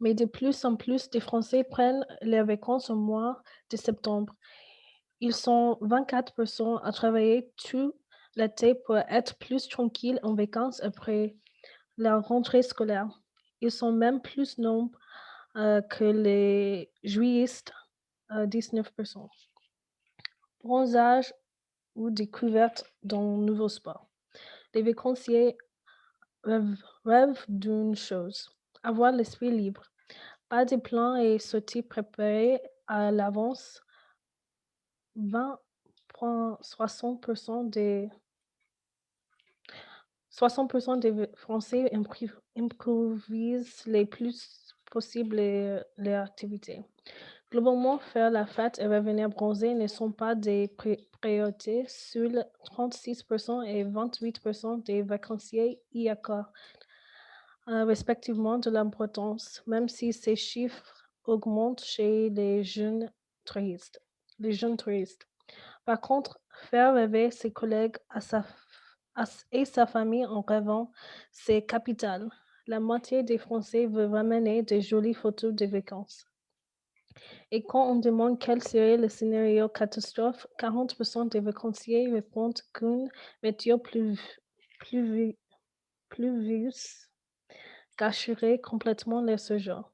Mais de plus en plus de Français prennent les vacances au mois de septembre. Ils sont 24% à travailler tout l'été pour être plus tranquilles en vacances après la rentrée scolaire. Ils sont même plus nombreux que les juillistes, 19%. Bronzage ou découverte d'un nouveau sport. Les vacanciers rêvent d'une chose, avoir l'esprit libre. Pas de plans et sorties préparés à l'avance. 60% des Français improvisent le plus possible les activités. Globalement, faire la fête et revenir bronzé ne sont pas des priorités. Seuls 36% et 28% des vacanciers y accordent respectivement de l'importance, même si ces chiffres augmentent chez les jeunes touristes. Par contre, faire rêver ses collègues à sa et sa famille en rêvant, c'est capital. La moitié des Français veut ramener des jolies photos de vacances. Et quand on demande quel serait le scénario catastrophe, 40% des vacanciers répondent qu'une météo pluvieuse gâcherait complètement leur séjour.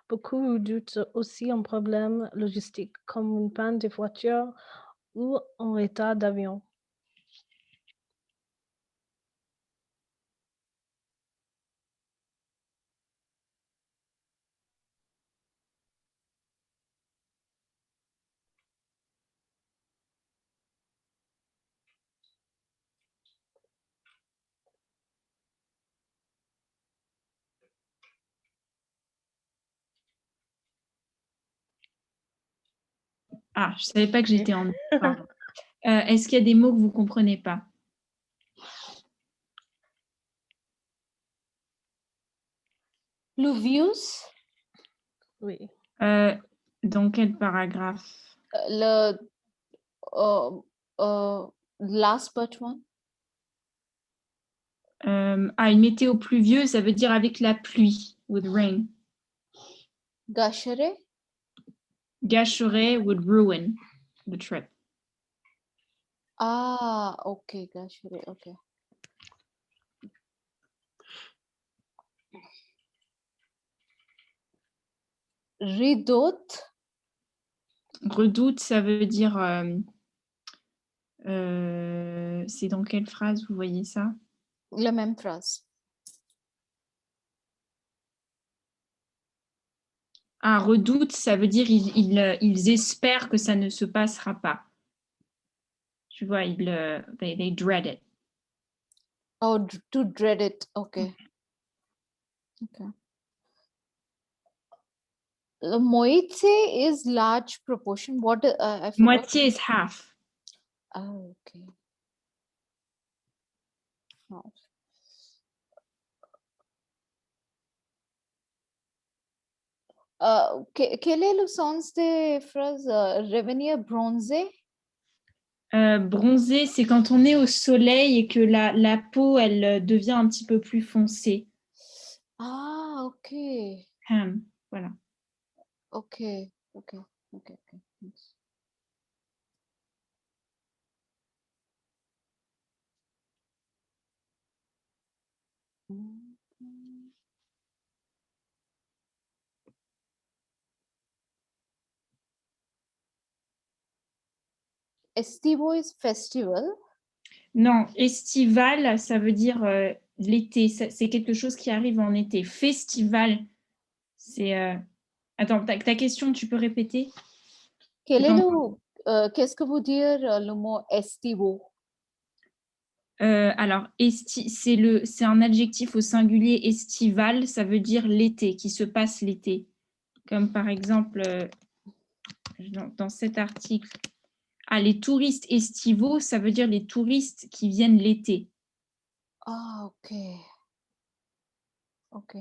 Beaucoup redoutent aussi un problème logistique, comme une panne de voiture ou un retard d'avion. Ah, je ne savais pas que j'étais en... Pardon. Est-ce qu'il y a des mots que vous ne comprenez pas? Pluvius, Oui. Dans quel paragraphe? le last but one. Une météo pluvieuse, ça veut dire avec la pluie, with rain. Gâcherait. Gâcherait would ruin the trip. Ah, ok, gâcherait, ok. Redoute. Redoute, ça veut dire... c'est dans quelle phrase vous voyez ça? La même phrase. Ah, redoute, ça veut dire ils espèrent que ça ne se passera pas. Tu vois, they dread it. Oh, to dread it. Okay. Okay. The moitié is large proportion. What I forgot. Moitié is half. Oh, okay. Half. Quel est le sens des phrases revenir bronzé? Bronzé, c'est quand on est au soleil et que la peau, elle devient un petit peu plus foncée. Ah, ok. Voilà. Ok, ok, ok, ok. Thanks. Estivo is festival. Non, estival, ça veut dire l'été. C'est quelque chose qui arrive en été. Festival, c'est... Attends, ta question, tu peux répéter? Qu'est-ce que vous dire le mot estivo? Alors, c'est un adjectif au singulier estival, ça veut dire l'été, qui se passe l'été. Comme par exemple, dans cet article, les touristes estivaux, ça veut dire les touristes qui viennent l'été. Ah, ok. Ok.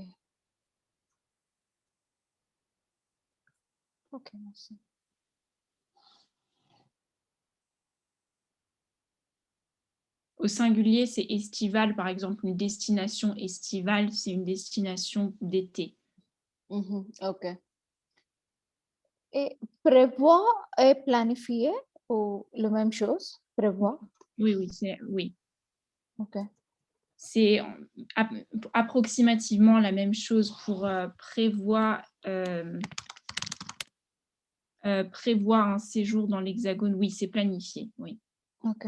Ok, merci. Au singulier, c'est estival, par exemple, une destination estivale, c'est une destination d'été. Ok. Et prévoir et planifier, ou la même chose? Prévoir? Oui. Ok. C'est approximativement la même chose pour prévoir un séjour dans l'Hexagone. Oui, c'est planifié, oui. Ok.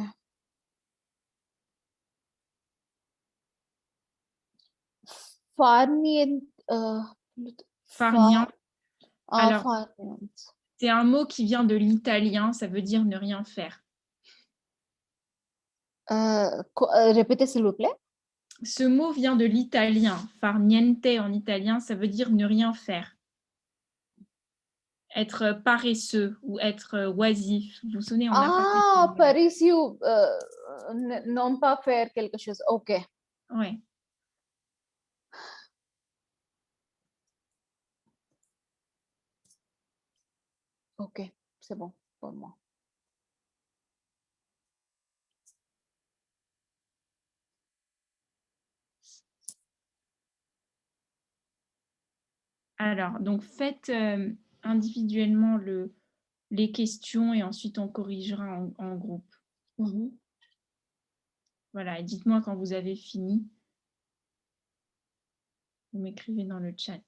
Farniente. Farniente. Alors, farniente. c'est un mot qui vient de l'italien, ça veut dire ne rien faire. Répétez s'il vous plaît. Ce mot vient de l'italien. Far niente en italien, ça veut dire ne rien faire. Être paresseux ou être oisif. Vous vous souvenez, on a parlé paresseux, non pas faire quelque chose. Ok. Ouais. Ok, c'est bon pour moi. Alors, donc faites individuellement les questions et ensuite on corrigera en groupe. Voilà, et dites-moi quand vous avez fini. Vous m'écrivez dans le chat.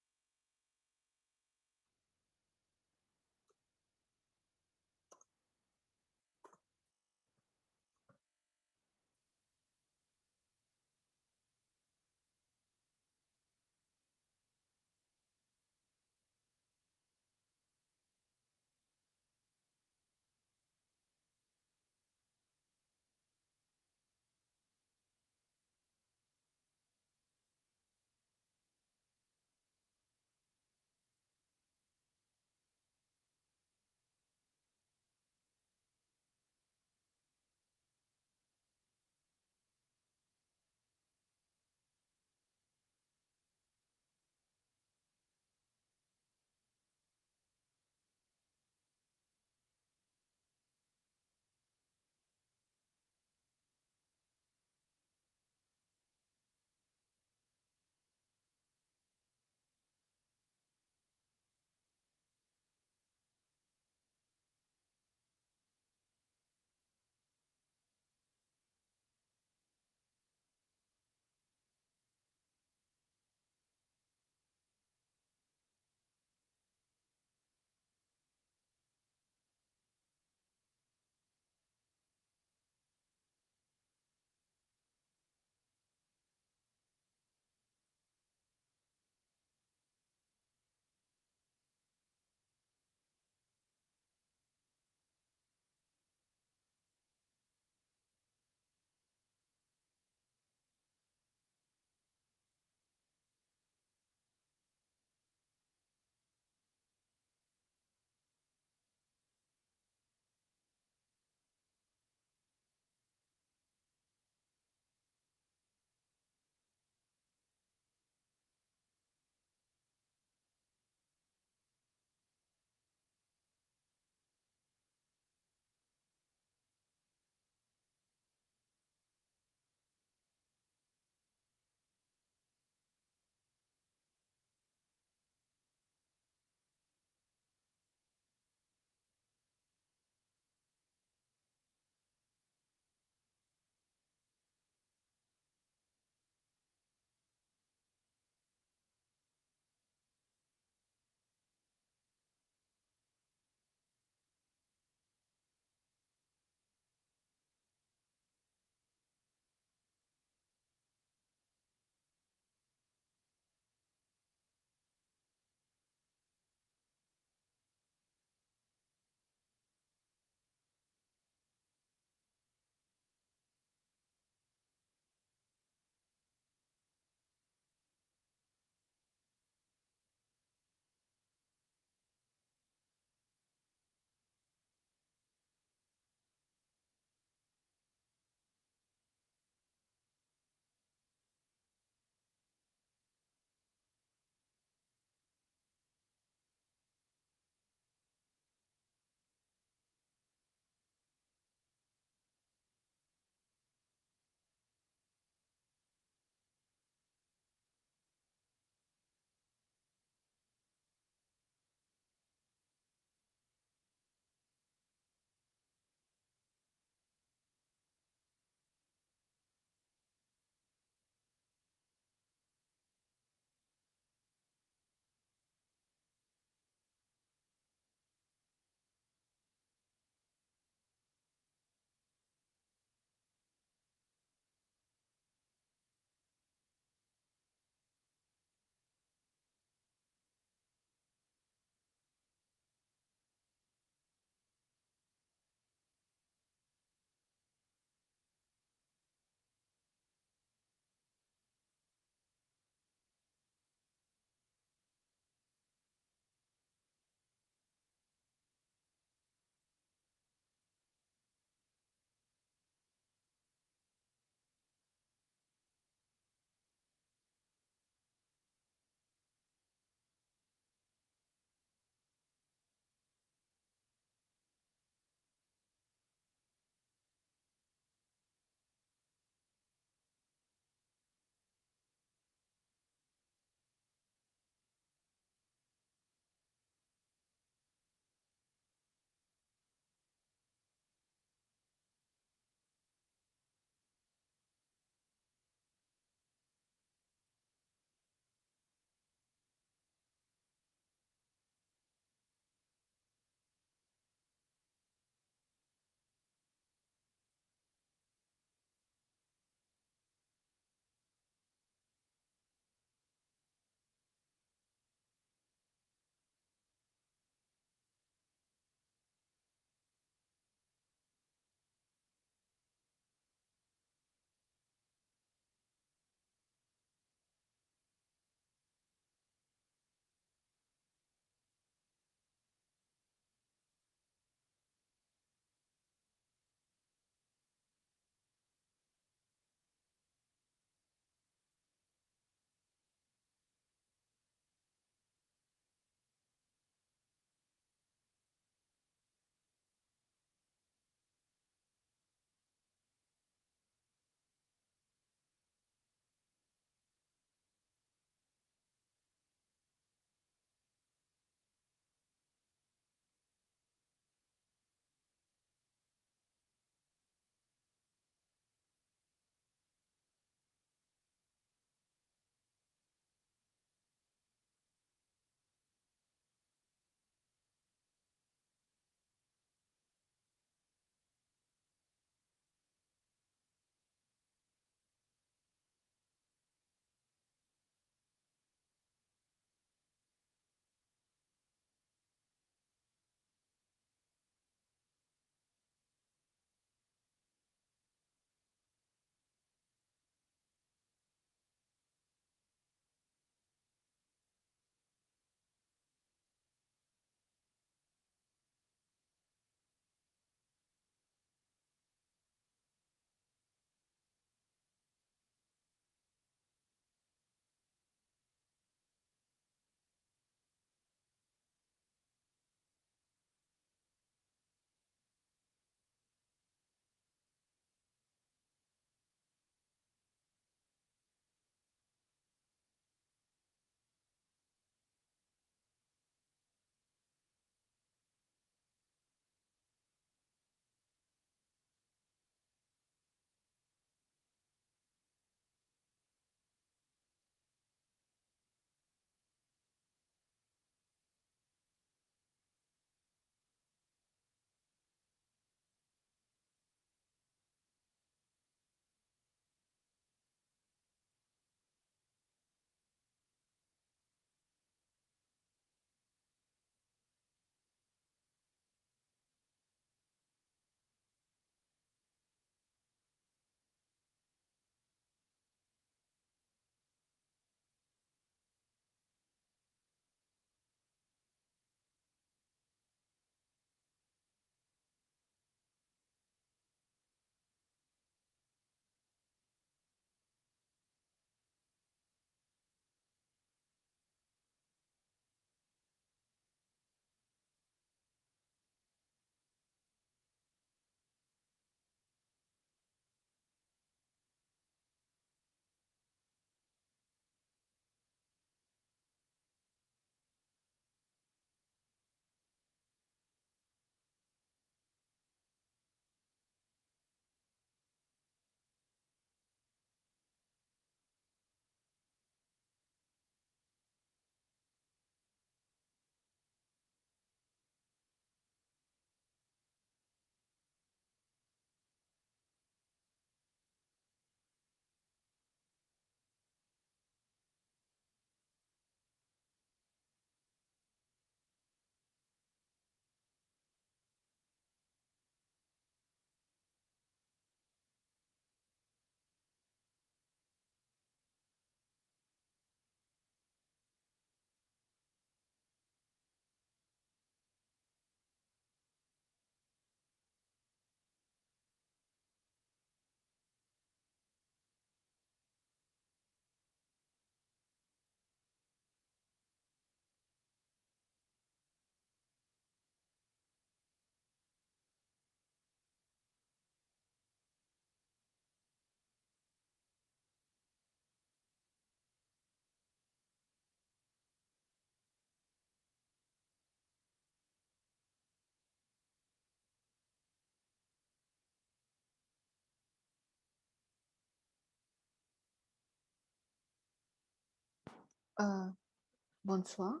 Bonsoir.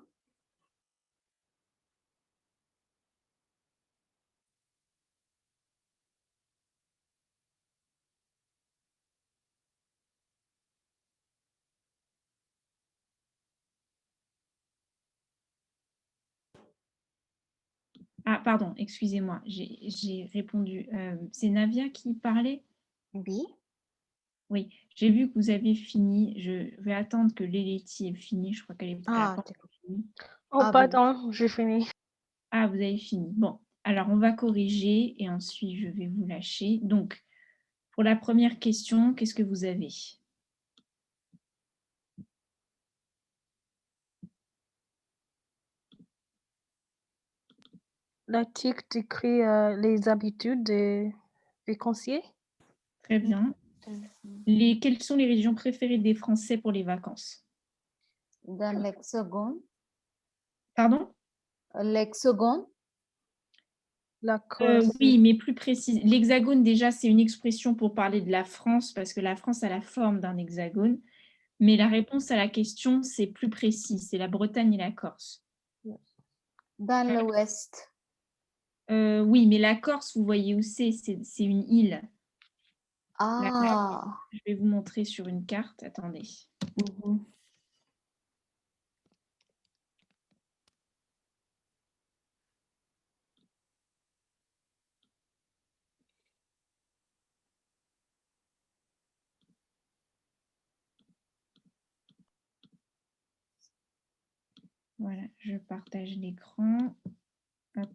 Ah, pardon, excusez-moi, j'ai répondu. C'est Navia qui parlait? Oui. Oui, j'ai vu que vous avez fini. Je vais attendre que Leleti ait fini. Je crois qu'elle est Ah, pas encore finie. Oh, Ah, oui. pardon, j'ai fini. Ah, vous avez fini. Bon, alors on va corriger et ensuite je vais vous lâcher. Donc, pour la première question, qu'est-ce que vous avez? L'article décrit les habitudes des vacanciers. Très bien. Quelles sont les régions préférées des Français pour les vacances? Dans l'hexagone. Pardon? L'hexagone. La Corse. Oui, mais plus précis. L'hexagone, déjà, c'est une expression pour parler de la France parce que la France a la forme d'un hexagone. Mais la réponse à la question, c'est plus précis. C'est la Bretagne et la Corse. Dans l'ouest. Oui, mais la Corse, vous voyez où c'est? C'est une île. La Corse, Ah. je vais vous montrer sur une carte. Attendez. Mhm. Voilà, je partage l'écran. Hop.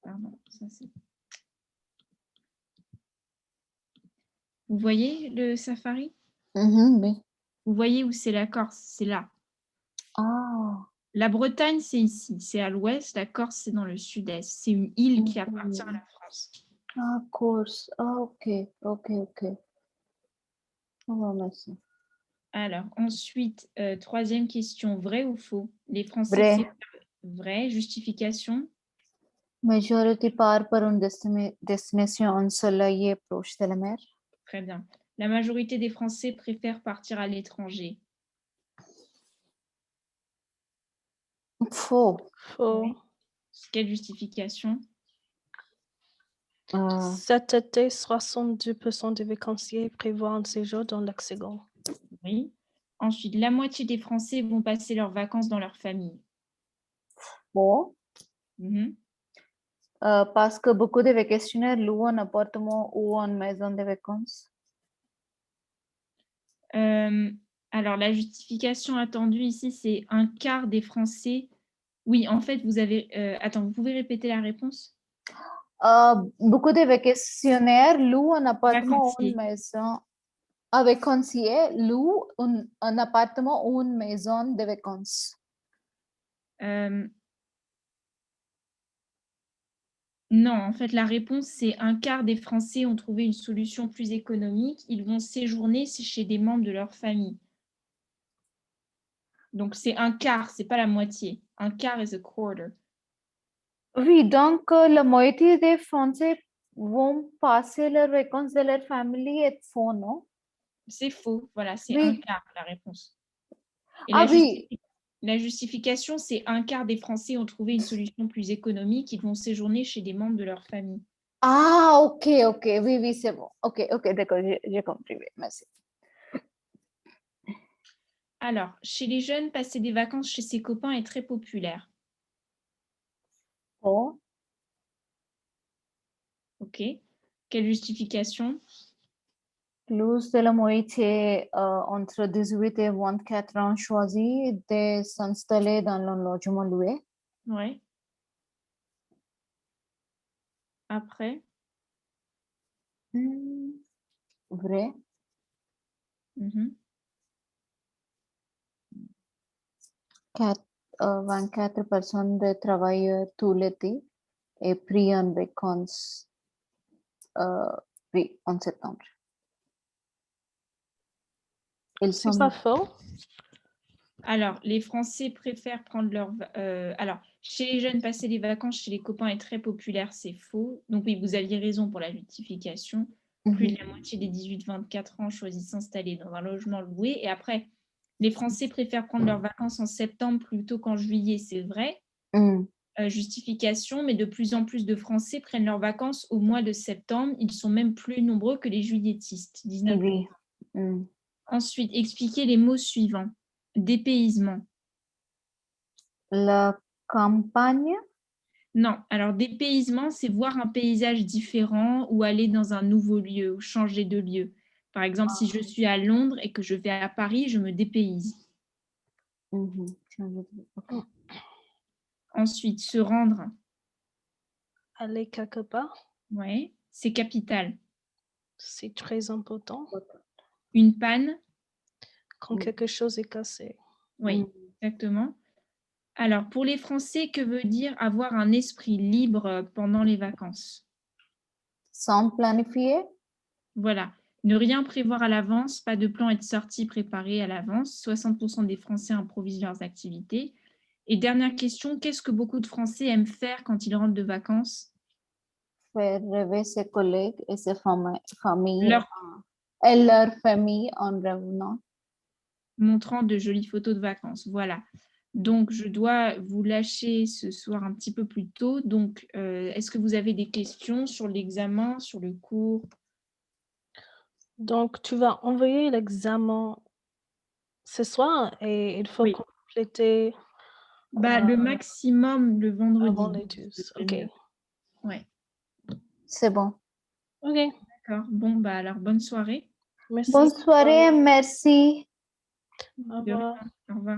Pardon, ça c'est... Vous voyez le safari? Mhm, oui. Vous voyez où c'est la Corse? C'est là. Ah. La Bretagne, c'est ici. C'est à l'ouest. La Corse, c'est dans le sud-est. C'est une île qui appartient à la France. Ah, Corse. Ah, ok. Oh, merci. Alors, ensuite, troisième question. Vrai ou faux? Les Français Vrai. préfèrent vrai. Justification? Majority par une destination ensoleillée proche de la mer. Très bien. La majorité des Français préfèrent partir à l'étranger. Faux. Faux. Quelle justification? Cet été, 62% des vacanciers prévoient un séjour dans l'Hexagone. Oui. Ensuite, la moitié des Français vont passer leurs vacances dans leur famille. Faux. Mhm. Parce que beaucoup de vacationnaires louent un appartement ou une maison de vacances. Alors, la justification attendue ici, c'est un quart des Français. Oui, en fait, vous avez... attends, vous pouvez répéter la réponse? Beaucoup de vacationnaires louent un appartement ou une Vacanciers. maison. Un vacancier loue un appartement ou une maison de vacances. Non, en fait, la réponse, c'est un quart des Français ont trouvé une solution plus économique. Ils vont séjourner chez des membres de leur famille. Donc, c'est un quart, c'est pas la moitié. Un quart is a quarter. Oui, donc la moitié des Français vont passer leurs vacances de leur famille et faux, non? C'est faux. Voilà, c'est Oui. un quart la réponse. Et Ah oui. la justification, c'est un quart des Français ont trouvé une solution plus économique. Ils vont séjourner chez des membres de leur famille. Ah, ok. Oui, c'est bon. Ok, d'accord, j'ai compris. Oui, merci. Alors, chez les jeunes, passer des vacances chez ses copains est très populaire. Faux. Ok. Quelle justification? Plus de la moitié entre 18 et 24 ans choisit de s'installer dans un logement loué. Ouais. Après? Vrai. 24% de travailleurs tout l'été et pris en vacances oui, en septembre. Ils C'est sont pas faux. Alors, les Français préfèrent prendre leur... alors, chez les jeunes, passer les vacances chez les copains est très populaire, c'est faux. Donc oui, vous aviez raison pour la justification. Plus de la moitié des 18-24 ans choisissent de s'installer dans un logement loué. Et après, Les Français préfèrent prendre leurs vacances en septembre plutôt qu'en juillet, c'est vrai. Justification, mais de plus en plus de Français prennent leurs vacances au mois de septembre. Ils sont même plus nombreux que les juilletistes, 19%. Oui. Ensuite, expliquez les mots suivants. Dépaysement. La campagne. Non, alors dépaysement, c'est voir un paysage différent ou aller dans un nouveau lieu ou changer de lieu. Par exemple, si je suis à Londres et que je vais à Paris, je me dépayse. Ensuite, se rendre. Aller quelque part, Ouais, c'est capital. c'est très important. Une panne. Quand quelque chose est cassé. Oui, exactement. Alors, pour les Français, que veut dire avoir un esprit libre pendant les vacances? Sans planifier. Voilà. Ne rien prévoir à l'avance, pas de plan et de sortie préparé à l'avance. 60% des Français improvisent leurs activités. Et dernière question, qu'est-ce que beaucoup de Français aiment faire quand ils rentrent de vacances? Faire rêver ses collègues et ses familles. Leur- Et leur famille en revenant. Montrant de jolies photos de vacances. Voilà. Donc, je dois vous lâcher ce soir un petit peu plus tôt. Donc, est-ce que vous avez des questions sur l'examen, sur le cours? Donc, tu vas envoyer l'examen ce soir et il faut Oui. compléter Le maximum le vendredi. avant les 12. OK. Ouais. C'est bon. OK. D'accord. Bon, alors, bonne soirée. Merci. Bonne soirée, merci. Au De revoir. rien. Au revoir.